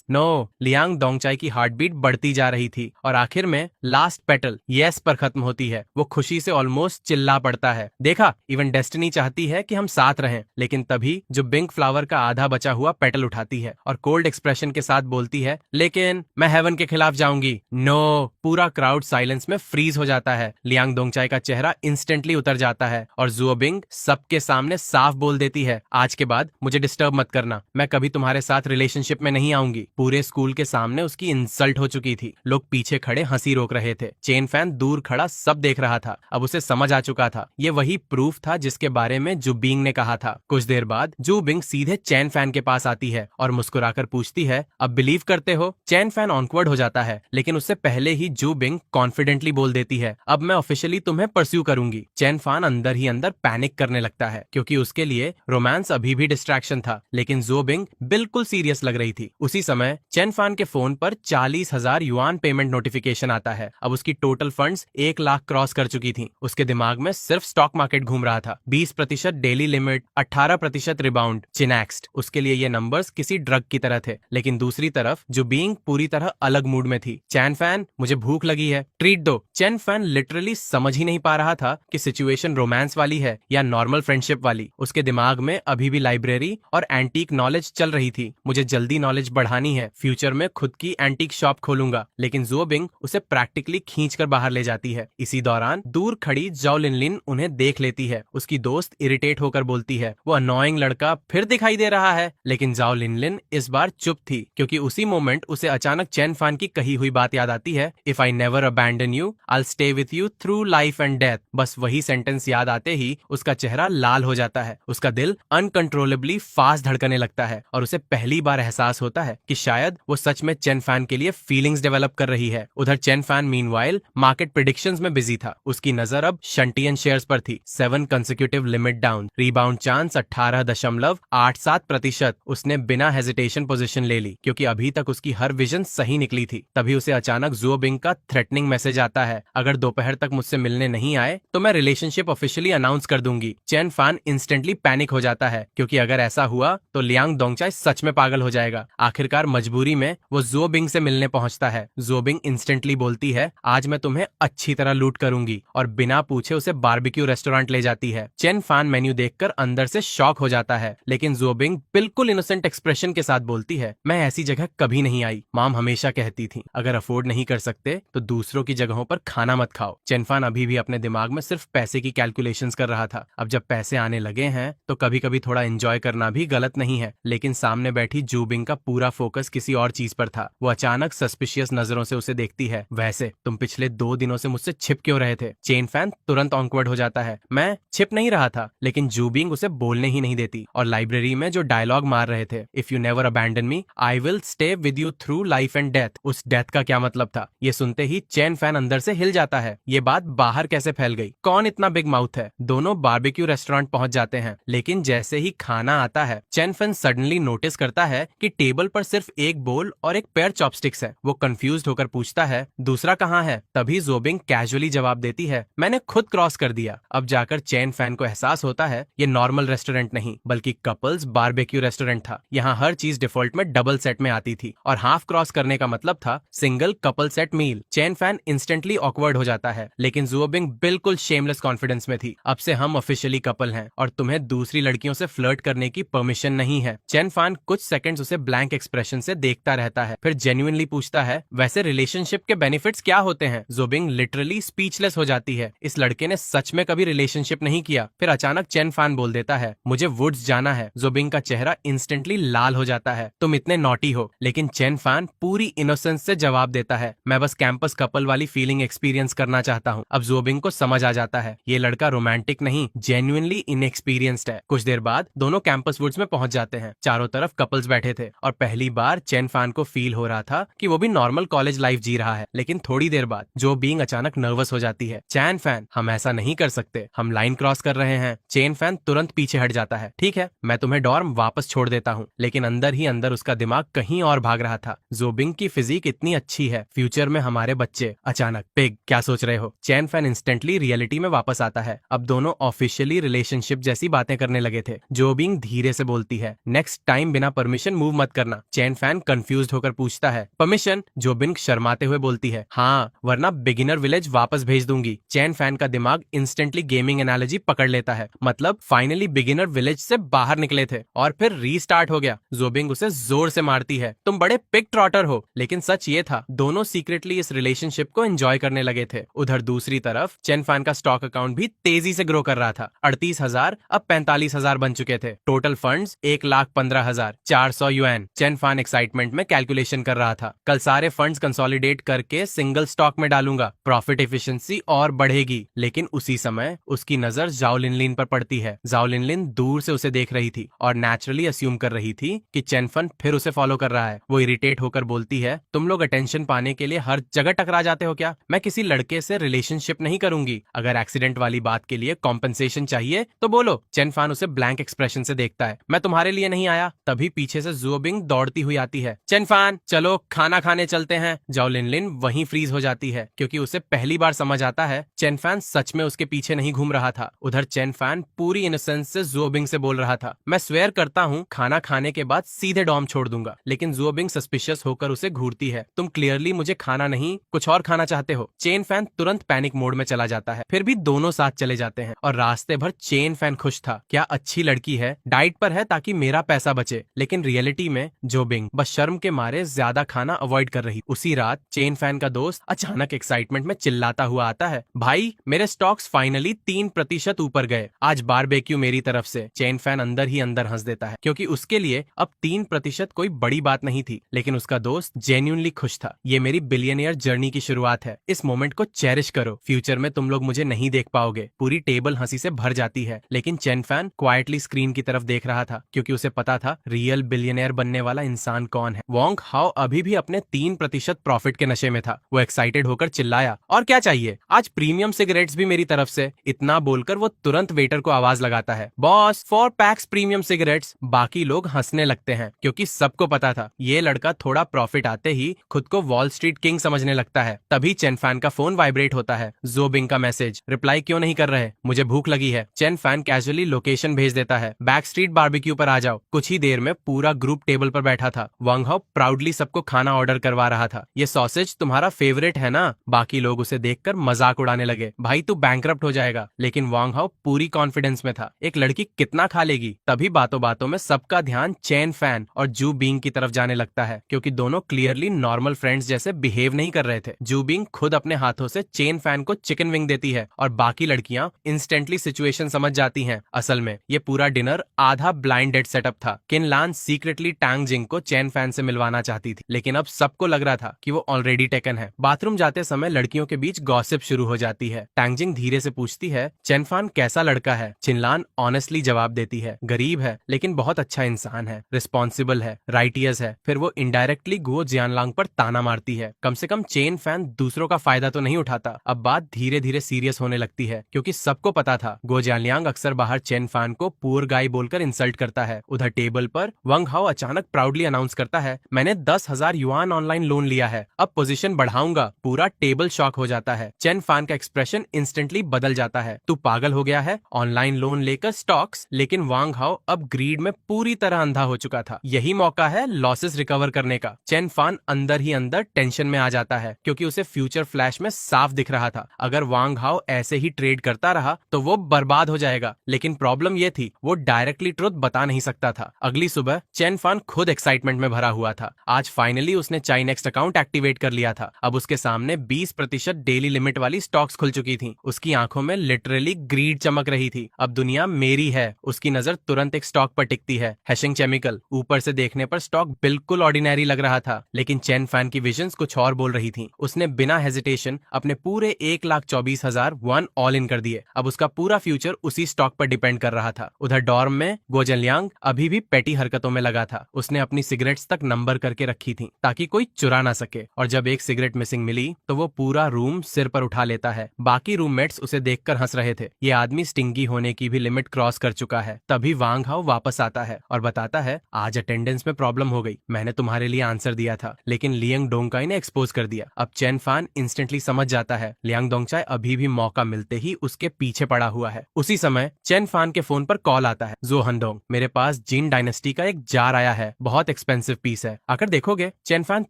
no. लियांग दोंगचाई की हार्ट बीट बढ़ती जा रही थी और आखिर में लास्ट पेटल यस पर खत्म होती है। वो खुशी से ऑलमोस्ट चिल्ला पड़ता है। देखा, इवन डेस्टिनी चाहती है कि हम साथ रहें। लेकिन तभी जो बिंक फ्लावर का आधा बचा हुआ पेटल उठाती है और कोल्ड एक्सप्रेशन के साथ बोलती है, लेकिन मैं हेवन के खिलाफ जाऊंगी। नो। पूरा क्राउड साइलेंस में फ्रीज हो जाता है। लियांग दोंगचाई का चेहरा इंस्टेंटली उतर जाता है और जोबिंग सबके सामने साफ बोल देती है, आज के बाद मुझे डिस्टर्ब मत करना, मैं कभी तुम्हारे साथ रिलेशनशिप में नहीं आऊंगी। पूरे स्कूल के सामने उसकी इंसल्ट हो चुकी थी। लोग पीछे खड़े हंसी रोक रहे थे। चेन फैन दूर खड़ा सब देख रहा था। अब उसे समझ आ चुका था, ये वही प्रूफ था जिसके बारे में जुबिंग ने कहा था। कुछ देर बाद जुबिंग सीधे चैन फैन के पास आती है और मुस्कुराकर पूछती है, अब बिलीव करते हो? चैन फैन ऑनवर्ड हो जाता है, लेकिन उससे पहले ही जुबिंग कॉन्फिडेंटली बोल देती है, अब मैं ऑफिशियली तुम्हें परस्यू करूंगी। चैन फैन अंदर ही अंदर पैनिक करने लगता है, क्योंकि उसके लिए रोमांस अभी भी डिस्ट्रैक्शन था। लेकिन जोबिंग बिल्कुल सीरियस लग रही थी। उसी समय चेन फैन के फोन पर 40,000 युआन पेमेंट नोटिफिकेशन आता है। अब उसकी टोटल फंड्स 1 लाख क्रॉस कर चुकी थी। उसके दिमाग में सिर्फ स्टॉक मार्केट घूम रहा था। 20% डेली लिमिट, 18% रिबाउंड, चिनेक्स्ट। उसके लिए ये नंबर्स किसी ड्रग की तरह थे। लेकिन दूसरी तरफ जुबिंग पूरी तरह अलग मूड में थी। चैन फैन, मुझे भूख लगी है, ट्रीट दो। चैन फैन लिटरली समझ ही नहीं पा रहा था कि सिचुएशन रोमांस वाली है या नॉर्मल फ्रेंडशिप वाली। उसके दिमाग में अभी भी लाइब्रेरी और एंटीक नॉलेज चल रही थी। मुझे जल्दी नॉलेज बढ़ानी है, फ्यूचर में खुद की एंटीक शॉप खोलूंगा। लेकिन जोबिंग उसे प्रैक्टिकली खींचकर बाहर ले जाती है। इसी दौरान दूर खड़ी जाओ लिनलिन उन्हें देख लेती है। उसकी दोस्त इरिटेट होकर बोलती है, वो अनोइंग लड़का फिर दिखाई दे रहा है। लेकिन जाओ लिनलिन इस बार चुप थी, क्योंकि उसी मोमेंट उसे अचानक चेन फैन की कही हुई बात याद आती है, if I never abandon you I will stay with you through life and death. बस वही सेंटेंस याद आते ही उसका चेहरा लाल हो जाता है। उसका दिल अनकंट्रोलेबली फास्ट धड़कने लगता है और उसे पहली बार एहसास होता है कि शायद वो सच में चेन फैन के लिए फीलिंग्स डेवलप कर रही है। उधर chain fan meanwhile market predictions में बिजी था। उसकी नजर अब शंटियन शेयर्स पर थी। 7 consecutive limit down, rebound chance 18.87%। उसने बिना हेजिटेशन पोजीशन ले ली, क्योंकि अभी तक उसकी हर विजन सही निकली थी। तभी उसे अचानक जोबिंग का थ्रेटनिंग मैसेज आता है, अगर दोपहर तक मुझसे मिलने नहीं आए तो मैं रिलेशनशिप ऑफिशियली अनाउंस कर दूंगी। चेन फैन इंस्टेंटली पैनिक हो जाता है, क्योंकि अगर ऐसा हुआ तो लियांग दोंगचाई सच में पागल हो जाएगा। आखिरकार मजबूरी में वो जोबिंग से मिलने पहुंचता है। जोबिंग इंस्टेंटली बोलती है, आज मैं तुम्हें अच्छी तरह लूट करूंगी, और बिना पूछे उसे बारबेक्यू रेस्टोरेंट ले जाती है। चेन फैन मेन्यू देखकर अंदर से शॉक हो जाता है, लेकिन जोबिंग बिल्कुल इनोसेंट एक्सप्रेशन के साथ बोलती है, मैं ऐसी जगह कभी नहीं आई। मॉम हमेशा कहती थी, अगर अफोर्ड नहीं कर सकते तो दूसरों की जगहों पर खाना मत खाओ। चेन फैन अभी भी अपने दिमाग में सिर्फ पैसे की कैलकुलेशंस कर रहा था। अब जब पैसे आने लगे हैं तो कभी कभी थोड़ा एंजॉय करना भी गलत नहीं है। लेकिन सामने बैठी जोबिंग का पूरा फोकस किसी और चीज पर था। वो अचानक सस्पिशियस नजरों से उसे देखती है, वैसे तुम पिछले 2 दिनों से मुझसे छिप क्यों रहे थे? चेन फैन तुरंत ऑकवर्ड हो जाता है। मैं छिप नहीं रहा था, लेकिन जू बिंग उसे बोलने ही नहीं देती। और लाइब्रेरी में जो डायलॉग मार रहे थे, if you never abandon me I will stay with you through life and death, उस डेथ का क्या मतलब था? ये सुनते ही चेन फैन अंदर से हिल जाता है। ये बात बाहर कैसे फैल गई? कौन इतना बिग माउथ है? दोनों बारबेक्यू रेस्टोरेंट पहुंच जाते हैं, लेकिन जैसे ही खाना आता है, चेन फैन सडनली नोटिस करता है कि टेबल पर सिर्फ एक बोल और एक पेयर चॉपस्टिक्स है। वो कंफ्यूज्ड होकर पूछता है, दूसरा कहाँ है? तभी जोबिंग कैजुअली जवाब देती है, मैंने खुद क्रॉस कर दिया। अब जाकर चेन फैन को एहसास होता है ये नॉर्मल रेस्टोरेंट नहीं, बल्कि कपल्स बारबेक्यू रेस्टोरेंट था। यहाँ हर चीज डिफॉल्ट में डबल सेट में आती थी, और हाफ क्रॉस करने का मतलब था सिंगल कपल सेट मील। चेन फैन इंस्टेंटली ऑकवर्ड हो जाता है, लेकिन जोबिंग बिल्कुल शेमलेस कॉन्फिडेंस में थी। अब से हम ऑफिशियली कपल हैं और तुम्हें दूसरी लड़कियों से फ्लर्ट करने की परमिशन नहीं है। चेन फैन कुछ सेकंड्स उसे ब्लैंक एक्सप्रेशन से देखता रहता है, फिर जेन्युइनली पूछता है, वैसे रिलेशनशिप के बेनिफिट्स क्या होते हैं? जोबिंग लिटरली स्पीचलेस हो जाती है। इस लड़के ने सच में कभी रिलेशनशिप नहीं किया। फिर अचानक चेन फैन बोल देता है, मुझे वुड्स जाना है। जोबिंग का चेहरा इंस्टेंटली लाल हो जाता है, तुम इतने नॉटी हो। लेकिन चेन फैन पूरी इनोसेंस से जवाब देता है, मैं बस कैंपस कपल वाली फीलिंग एक्सपीरियंस करना चाहता हूँ। अब जोबिंग को समझ आ जाता है ये लड़का रोमांटिक नहीं, जेन्युइनली इनएक्सपीरियंस्ड है। कुछ देर बाद दोनों कैंपस वुड्स में पहुंच जाते हैं। चारों तरफ कपल्स बैठे थे और पहली बार चेन फैन को फील हो रहा था कि वो भी नॉर्मल कॉलेज लाइफ जी रहा है। लेकिन थोड़ी देर बाद जो बीइंग अचानक नर्वस हो जाती है, चेन फैन हम ऐसा नहीं कर सकते, हम लाइन क्रॉस कर रहे हैं। चेन फैन तुरंत पीछे हट जाता है, ठीक है मैं तुम्हें डॉर्म वापस छोड़ देता हूँ। लेकिन अंदर ही अंदर उसका दिमाग कहीं और भाग रहा था, जोबिंग की फिजिक इतनी अच्छी है, फ्यूचर में हमारे बच्चे। अचानक पिग क्या सोच रहे हो? चेन फैन इंस्टेंटली रियलिटी में वापस आता है। अब दोनों ऑफिशियली रिलेशनशिप जैसी बातें करने लगे थे। जोबिंग धीरे से बोलती है, नेक्स्ट टाइम बिना परमिशन मूव मत करना। चेन फैन कंफ्यूज्ड होकर पूछता है, परमिशन? जोबिंग शर्माते हुए बोलती है, हाँ वरना बिगिनर विलेज वापस भेज दूंगी। चेन फैन का दिमाग इंस्टेंटली गेमिंग एनालॉजी पकड़ लेता है, मतलब फाइनली बिगिनर विलेज से बाहर निकले थे और फिर रीस्टार्ट हो गया। जोबिंग उसे जोर से मारती है, तुम बड़े पिग ट्रॉटर हो। लेकिन सच ये था, दोनों सीक्रेटली इस रिलेशनशिप को एंजॉय करने लगे थे। उधर दूसरी तरफ चेन फैन का स्टॉक अकाउंट भी तेजी से ग्रो कर रहा था। 38,000 अब 45,000 बन चुके थे। Total funds 1,15,400 UN. Chain fan excitement में कैलकुलेशन कर रहा था, कल सारे फंड्स कंसोलिडेट करके सिंगल स्टॉक में डालूंगा, प्रॉफिट एफिशिएंसी और बढ़ेगी। लेकिन उसी समय उसकी नजर जाओ लिनलिन पर पड़ती है। जाओ लिनलिन दूर से उसे देख रही थी और नेचुरली अस्यूम कर रही थी कि चेन फैन फिर उसे फॉलो कर रहा है। वो इरिटेट होकर बोलती है, तुम लोग अटेंशन पाने के लिए हर जगह टकरा जाते हो क्या? मैं किसी लड़के से रिलेशनशिप नहीं करूंगी। अगर एक्सीडेंट वाली बात के लिए कॉम्पेंसेशन चाहिए तो बोलो। चेन फैन उसे ब्लैंक एक्सप्रेशन से देखता है, मैं तुम्हारे लिए नहीं आया। तभी पीछे से जोबिंग दौड़ती हुई आती है, चेन फैन चलो खाना खाने चलते हैं। जाओ लिनलिन वहीं फ्रीज हो जाती है, क्योंकि उसे पहली बार समझ आता है चेन फैन सच में उसके पीछे नहीं घूम रहा था। उधर चेन फैन पूरी इनोसेंस से जोबिंग से बोल रहा था, मैं स्वेयर करता हूँ खाना खाने के बाद सीधे डॉर्म छोड़ दूंगा। लेकिन जोबिंग सस्पिशियस होकर उसे घूरती है, तुम क्लियरली मुझे खाना नहीं कुछ और खाना चाहते हो। चेन फैन तुरंत पैनिक मोड में चला जाता है। फिर भी दोनों साथ चले जाते हैं और रास्ते भर चेन फैन खुश था, क्या अच्छी लड़की है, डाइट पर है ताकि मेरा पैसा बचे। लेकिन रियलिटी में जोबिंग बस शर्म के मारे ज्यादा खाना अवॉइड कर रही। उसी रात चेन फैन का दोस्त अचानक एक्साइटमेंट में चिल्लाता हुआ आता है, भाई मेरे स्टॉक्स फाइनली 3% ऊपर गए, आज बारबेक्यू मेरी तरफ से। चेन फैन अंदर ही अंदर हंस देता है, क्योंकि उसके लिए अब 3% कोई बड़ी बात नहीं थी। लेकिन उसका दोस्त जेन्युइनली खुश था, ये मेरी बिलियनियर जर्नी की शुरुआत है, इस मोमेंट को चेरिश करो, फ्यूचर में तुम लोग मुझे नहीं देख पाओगे। पूरी टेबल हंसी से भर जाती है। लेकिन चेन फैन क्वाइटली स्क्रीन की तरफ देख रहा था, क्योंकि उसे पता था रियल बिलियनियर बनने वाला इंसान कौन है। वोंग हाओ अभी भी अपने 3% प्रॉफिट के नशे में था। वो एक्साइटेड होकर चिल्लाया, और क्या चाहिए, आज प्रीमियम सिगरेट्स भी मेरी तरफ से। इतना बोलकर वो तुरंत वेटर को आवाज लगाता है, बॉस 4 पैक्स प्रीमियम सिगरेट्स। बाकी लोग हंसने लगते हैं, क्योंकि सबको पता था ये लड़का थोड़ा प्रॉफिट आते ही खुद को वॉल स्ट्रीट किंग समझने लगता है। तभी चेन फैन का फोन वाइब्रेट होता है, जोबिंग का मैसेज, रिप्लाई क्यों नहीं कर रहे, मुझे भूख लगी है। चेन फैन कैजुअली लोकेशन भेज देता है, बैक स्ट्रीट बारबेक्यू पर आ जाओ। कुछ ही देर में पूरा ग्रुप टेबल पर बैठा था। वांग हाओ प्राउडली सबको खाना ऑर्डर करवा रहा था, ये सॉसेज तुम्हारा फेवरेट है ना? बाकी लोग उसे देखकर मजाक उड़ाने लगे, भाई तू बैंकरप्ट हो जाएगा। लेकिन वांग हाओ पूरी कॉन्फिडेंस में था, एक लड़की कितना खा लेगी। तभी बातों बातों में सबका ध्यान चेन फैन और जू बीइंग की तरफ जाने लगता है, क्योंकि दोनों क्लियरली नॉर्मल फ्रेंड्स जैसे बिहेव नहीं कर रहे थे। जू बीइंग खुद अपने हाथों से चेन फैन को चिकन विंग देती है और बाकी लड़कियां इंस्टेंटली सिचुएशन समझ जाती हैं। असल में ये पूरा डिनर आधा ब्लाइंड डेट सेटअप था। किन लान सीक्रेटली टैंग जिंग को चेन फैन से मिलवाना चाहती थी, लेकिन अब सबको लग रहा था कि वो ऑलरेडी टेकन है। बाथरूम जाते समय लड़कियों के बीच गॉसिप शुरू हो जाती है। टैंगजिंग धीरे से पूछती है, चेनफान कैसा लड़का है? चिनलान ऑनेस्टली जवाब देती है, गरीब है लेकिन बहुत अच्छा इंसान है, रिस्पॉन्सिबल है, राइटियस है। फिर वो इनडायरेक्टली गुओ जियानलांग पर ताना मारती है, कम से कम चेन फैन दूसरों का फायदा तो नहीं उठाता। अब बात धीरे धीरे सीरियस होने लगती है क्योंकि सबको पता था गो जियानलियांग अक्सर बाहर चेन फैन को पुअर गाय बोलकर इंसल्ट करता है। उधर टेबल पर वंग हाओ अचानक प्राउडली अनाउंस करता है, मैंने 10,000 युआन ऑनलाइन लोन लिया है, अब पोजीशन बढ़ाऊंगा। पूरा टेबल शॉक हो जाता है। चेन फैन का एक्सप्रेशन इंस्टेंटली बदल जाता है, तू पागल हो गया है? ऑनलाइन लोन लेकर स्टॉक्स? लेकिन वांग हाओ अब ग्रीड में पूरी तरह अंधा हो चुका था। यही मौका है लॉसेस रिकवर करने का। चेन फान अंदर ही अंदर टेंशन में आ जाता है क्योंकि उसे फ्यूचर फ्लैश में साफ दिख रहा था, अगर वांग हाओ ऐसे ही ट्रेड करता रहा तो वो बर्बाद हो जाएगा। लेकिन प्रॉब्लम ये थी, वो डायरेक्टली ट्रुथ बता नहीं सकता था। अगली सुबह चेन फान खुद एक्साइटमेंट में भरा हुआ था। आज फाइनली उसने चाइनेक्स्ट अकाउंट एक्टिवेट कर लिया था। अब उसके सामने 20% डेली लिमिट वाली स्टॉक्स खुल चुकी थी। उसकी आंखों में लिटरली ग्रीड चमक रही थी। अब दुनिया मेरी है। उसकी नजर तुरंत एक स्टॉक पर टिकती है, हेशिंग केमिकल। ऊपर से देखने पर स्टॉक बिल्कुल ऑर्डिनरी लग रहा था, लेकिन चेन फैन की विजन्स कुछ और बोल रही थी। उसने बिना हेजिटेशन अपने पूरे 1,24,000 वन ऑल इन कर दिए। अब उसका पूरा फ्यूचर उसी स्टॉक पर डिपेंड कर रहा था। उधर डॉर्म में गो जियानलियांग अभी भी पेटी हरकतों में लगा था। उसने अपनी सिगरेट्स तक नंबर करके रखी थी ताकि कोई चुरा ना सके, और जब एक सिगरेट मिसिंग मिली तो वो पूरा रूम सिर पर उठा लेता है। बाकी रूममेट्स उसे देखकर हंस रहे थे। ये आदमी स्टिंगी होने की भी लिमिट क्रॉस कर चुका है। तभी वांग हाओ वापस आता है और बताता है, आज अटेंडेंस में प्रॉब्लम हो गई, मैंने तुम्हारे लिए आंसर दिया था लेकिन लियांग डोंगकाई ने एक्सपोज कर दिया। अब चेन फान इंस्टेंटली समझ जाता है लियांग डोंगचाई अभी भी मौका मिलते ही उसके पीछे पड़ा हुआ है। उसी समय चेन फान के फोन पर कॉल आता है, जो हंडोंग, मेरे पास जिन डायनेस्टी का एक जार आया है, बहुत एक्सपेंसिव पीस है, आकर देखोगे? चेन फान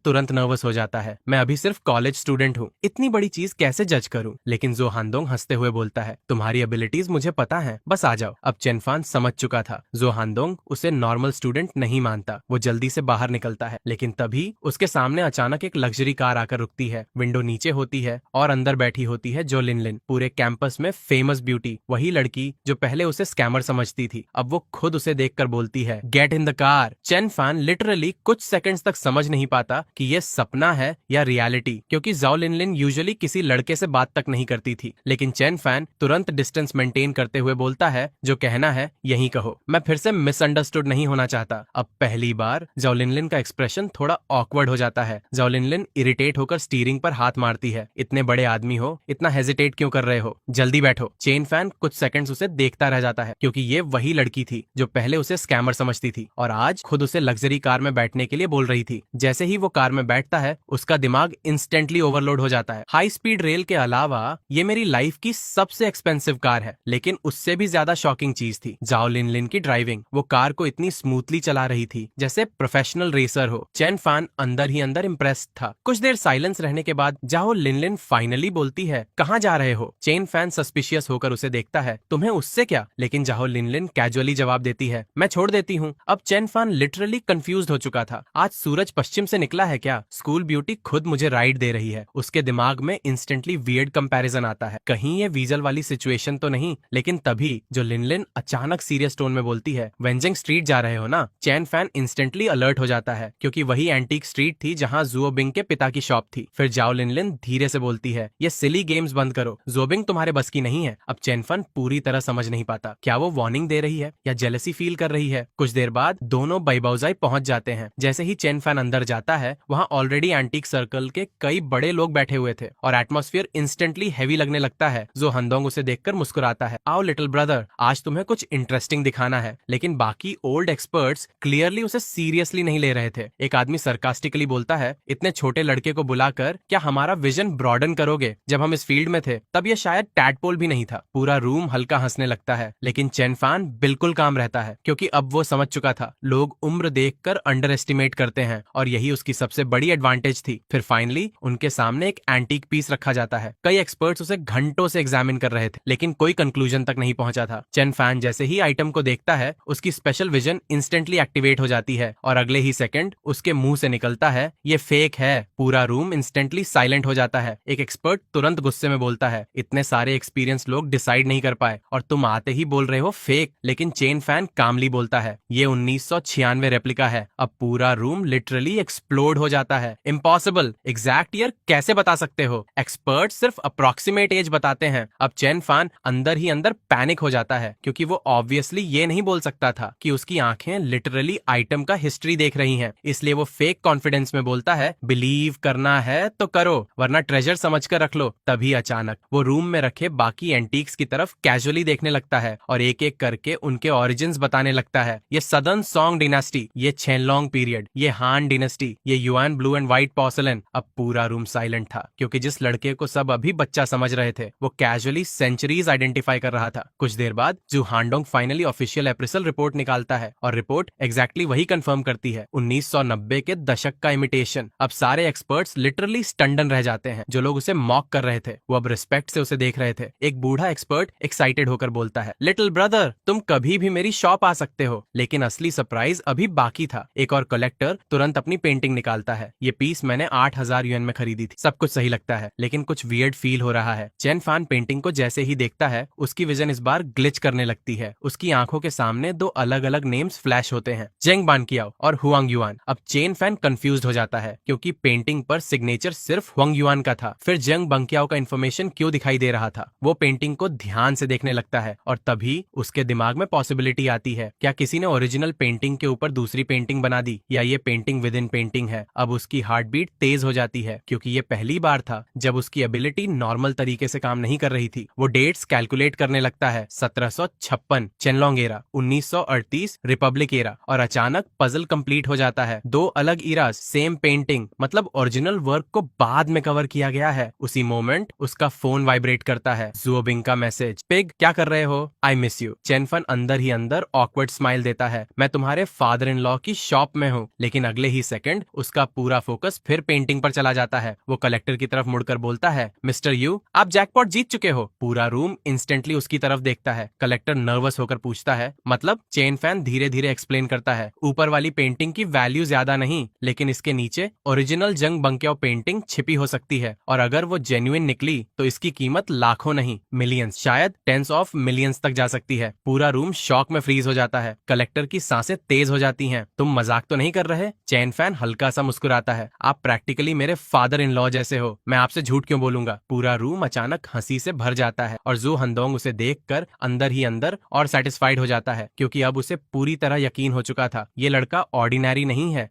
तुरंत नर्वस हो जाता है, मैं अभी सिर्फ कॉलेज स्टूडेंट हूँ, इतनी बड़ी चीज कैसे जज करूँ? लेकिन जो हानडोंग हंसते हुए बोलता है, तुम्हारी एबिलिटीज मुझे पता है, बस आ जाओ। अब चेन फान समझ चुका था जो हानडोंग उसे नॉर्मल स्टूडेंट नहीं मानता। वो जल्दी से बाहर निकलता है, लेकिन तभी उसके सामने अचानक एक लग्जरी कार आकर रुकती है। विंडो नीचे होती है और अंदर बैठी होती है जो लिनलिन, पूरे कैंपस में फेमस ब्यूटी, वही लड़की जो पहले उसे स्कैमर समझती थी। अब वो खुद उसे देखकर बोलती है, get in the car. Chain फान लिटरली कुछ सेकंड्स तक समझ नहीं पाता कि ये सपना है या रियलिटी, क्योंकि जाओ लिनलिन यूजुअली किसी लड़के से बात तक नहीं करती थी। लेकिन चेन फैन तुरंत डिस्टेंस मेंटेन करते हुए बोलता है, जो कहना है यही कहो, मैं फिर से मिसअंडरस्टूड नहीं होना चाहता। अब पहली बार जाओ लिनलिन का एक्सप्रेशन थोड़ा ऑकवर्ड हो जाता है। जाओ लिनलिन इरिटेट होकर स्टीयरिंग पर हाथ मारती है, इतने बड़े आदमी हो, इतना हेजिटेट क्यों कर रहे हो, जल्दी बैठो। चेन फैन कुछ सेकंड्स उसे देखता रह जाता है, क्योंकि ये वही लड़की थी जो पहले उसे स्कैमर समझती थी और आज खुद उसे लग्जरी कार में बैठने के लिए बोल रही थी। जैसे ही वो कार में बैठता है, उसका दिमाग इंस्टेंटली ओवरलोड हो जाता है। हाई स्पीड रेल के अलावा ये मेरी लाइफ की सबसे एक्सपेंसिव कार है, लेकिन उससे भी ज्यादा शॉकिंग चीज थी जाओ लिनलिन की ड्राइविंग। वो कार को इतनी स्मूथली चला रही थी जैसे प्रोफेशनल रेसर हो। चेन फैन अंदर ही अंदर इम्प्रेस्ड था। कुछ देर साइलेंस रहने के बाद जाओ लिनलिन फाइनली बोलती है, कहाँ जा रहे हो? चेन फैन सस्पिशियस होकर उसे देखता है, तुम्हें उससे क्या? लेकिन जाओ लिनलिन कैजुअली जवाब देती है, मैं छोड़ देती हूँ। अब चेन फैन लिटरली कंफ्यूज्ड हो चुका था। आज सूरज पश्चिम से निकला है क्या? स्कूल ब्यूटी खुद मुझे राइड दे रही है। उसके दिमाग में इंस्टेंटली वियर्ड कंपैरिजन आता है, कहीं ये वीजल वाली सिचुएशन तो नहीं। लेकिन तभी जो लिनलिन अचानक सीरियस टोन में बोलती है, वेंजिंग स्ट्रीट जा रहे हो ना? चेन फैन इंस्टेंटली अलर्ट हो जाता है, क्योंकि वही एंटीक स्ट्रीट थी जहाँ जुओबिंग के पिता की शॉप थी। फिर जाओ लिनलिन धीरे से बोलती है, ये सिली गेम्स बंद करो, जुओबिंग तुम्हारे बस की नहीं है। अब चेन फैन पूरी तरह समझ नहीं पाता, क्या वो वार्निंग दे रही है या जेलसी फील कर रही है। कुछ देर बाद दोनों बैबाउजाई पहुंच जाते हैं। जैसे ही चेन फैन अंदर जाता है, वहाँ ऑलरेडी एंटीक सर्कल के कई बड़े लोग बैठे हुए थे और एटमॉस्फेयर इंस्टेंटली हैवी लगने लगता है। जो हंदोंग उसे देखकर मुस्कुराता है, आओ लिटिल ब्रदर, आज तुम्हें कुछ इंटरेस्टिंग दिखाना है। लेकिन बाकी ओल्ड एक्सपर्ट्स क्लियरली उसे सीरियसली नहीं ले रहे थे। एक आदमी सरकास्टिकली बोलता है, इतने छोटे लड़के को बुलाकर क्या हमारा विजन ब्रॉडन करोगे? जब हम इस फील्ड में थे तब ये शायद टैडपोल भी नहीं था। पूरा रूम हल्का हंसने लगता है, लेकिन चेन फैन बिल्कुल काम रहता है, क्योंकि अब वो समझ चुका था लोग उम्र देखकर अंडर एस्टिमेट करते हैं और यही उसकी सबसे बड़ी एडवांटेज थी। फिर फाइनली उनके सामने एक एंटीक पीस रखा जाता है। कई एक्सपर्ट्स उसे घंटों से एग्जामिन कर रहे थे, लेकिन कोई कंक्लूजन तक नहीं पहुंचा था। चेन फैन जैसे ही आइटम को देखता है, उसकी स्पेशल विजन इंस्टेंटली एक्टिवेट हो जाती है और अगले ही सेकंड उसके मुंह से निकलता है, ये फेक है। पूरा रूम इंस्टेंटली साइलेंट हो जाता है। एक एक्सपर्ट तुरंत गुस्से में बोलता है, इतने सारे एक्सपीरियंस लोग डिसाइड नहीं कर पाए और तुम आते ही बोल रहे हो फेक। लेकिन चेन फैन कामली बोलता है, ये 1996 रेप्लिका है। अब पूरा रूम लिटरली एक्सप्लोड हो जाता करता है, इम्पॉसिबल, एग्जैक्ट ईयर कैसे बता सकते हो? एक्सपर्ट सिर्फ अप्रोक्सीमेट एज बताते हैं। अब चेन फान अंदर ही अंदर पैनिक हो जाता है, क्योंकि वो ऑब्वियसली ये नहीं बोल सकता था कि उसकी आंखें लिटरली आइटम का हिस्ट्री देख रही हैं। इसलिए वो फेक कॉन्फिडेंस में बोलता है, बिलीव करना है तो करो, वरना ट्रेजर समझ कर रख लो। तभी अचानक वो रूम में रखे बाकी एंटीक्स की तरफ कैजुअली देखने लगता है और एक एक करके उनके ओरिजिन्स बताने लगता है। ये सदर्न सॉन्ग डिनास्टी, ये छेनलोंग पीरियड, ये हान डिनेस्टी, ये yuan blue and white porcelain. अब पूरा रूम साइलेंट था, क्योंकि जिस लड़के को सब अभी बच्चा समझ रहे थे, वो कैजुअली सेंचुरीज आइडेंटिफाई कर रहा था। कुछ देर बाद जू हांडोंग फाइनली ऑफिशियल एप्रेसल रिपोर्ट निकालता है और रिपोर्ट एग्जैक्टली वही कंफर्म करती है, 1990 के दशक का इमिटेशन। अब सारे एक्सपर्ट्स लिटरली स्टंडन रह जाते हैं। जो लोग उसे मॉक कर रहे थे वो अब रिस्पेक्ट से उसे देख रहे थे। एक बूढ़ा एक्सपर्ट एक्साइटेड होकर बोलता है, लिटिल ब्रदर, तुम कभी भी मेरी शॉप आ सकते हो। लेकिन असली सरप्राइज अभी बाकी था। एक और कलेक्टर तुरंत अपनी पेंटिंग निकालता है। ये पीस मैंने 8,000 युएन में खरीदी थी। सब कुछ सही लगता है, लेकिन कुछ वियर्ड फील हो रहा है। चेन फान पेंटिंग को जैसे ही देखता है, उसकी विजन इस बार ग्लिच करने लगती है। उसकी आंखों के सामने दो अलग अलग नेम्स फ्लैश होते हैं, जेंग बानकियाओ और हुआंग युआन। अब चेन फैन कंफ्यूज हो जाता है, क्योंकि पेंटिंग पर सिग्नेचर सिर्फ हुआंग युआन का था। फिर जेंग बंकियाओ का इन्फॉर्मेशन क्यों दिखाई दे रहा था? वो पेंटिंग को ध्यान से देखने लगता है और तभी उसके दिमाग में पॉसिबिलिटी आती है, क्या किसी ने ओरिजिनल पेंटिंग के ऊपर दूसरी पेंटिंग बना दी, या ये पेंटिंग विद इन पेंटिंग है? अब उसकी हार्ट बीट तेज हो जाती है, क्योंकि ये पहली बार था जब उसकी एबिलिटी नॉर्मल तरीके से काम नहीं कर रही थी। वो डेट्स कैलकुलेट करने लगता है, 1756 चेनलोंग एरा, 1938 रिपब्लिक एरा, और अचानक पजल कंप्लीट हो जाता है। दो अलग इरास, सेम पेंटिंग, मतलब ओरिजिनल वर्क को बाद में कवर किया गया है। उसी मोमेंट उसका फोन वाइब्रेट करता है। जुओबिंग का मैसेज, पिग क्या कर रहे हो, आई मिस यू। चेनफन अंदर ही अंदर ऑकवर्ड स्माइल देता है, मैं तुम्हारे फादर इन लॉ की शॉप में हूँ। लेकिन अगले ही सेकंड उसका पूरा फोकस फिर पेंटिंग पर चला जाता है। वो कलेक्टर की तरफ मुड़कर बोलता है, मिस्टर यू, आप जैकपॉट जीत चुके हो। पूरा रूम इंस्टेंटली उसकी तरफ देखता है। कलेक्टर नर्वस होकर पूछता है, मतलब? चेन फैन धीरे धीरे एक्सप्लेन करता है, ऊपर वाली पेंटिंग की वैल्यू ज्यादा नहीं, लेकिन इसके नीचे ओरिजिनल जंग बंकियाओ पेंटिंग छिपी हो सकती है, और अगर वो जेन्युइन निकली तो इसकी कीमत लाखों नहीं, मिलियंस, शायद टेंस ऑफ मिलियंस तक जा सकती है। पूरा रूम शॉक में फ्रीज हो जाता है। कलेक्टर की सांसें तेज हो जाती हैं। तुम मजाक तो नहीं कर रहे? चेन फैन हल्का सा मुस्कुराता है, आप प्रैक्टिकली मेरे फादर इन लॉ जैसे हो, मैं आपसे झूठ क्यों बोलूंगा। पूरा रूम अचानक हंसी से भर जाता है और जू हंदोंग उसे देखकर अंदर ही अंदर और सेटिस्फाइड हो जाता है, क्योंकि अब उसे पूरी तरह यकीन हो चुका था, ये लड़का ऑर्डिनरी नहीं है।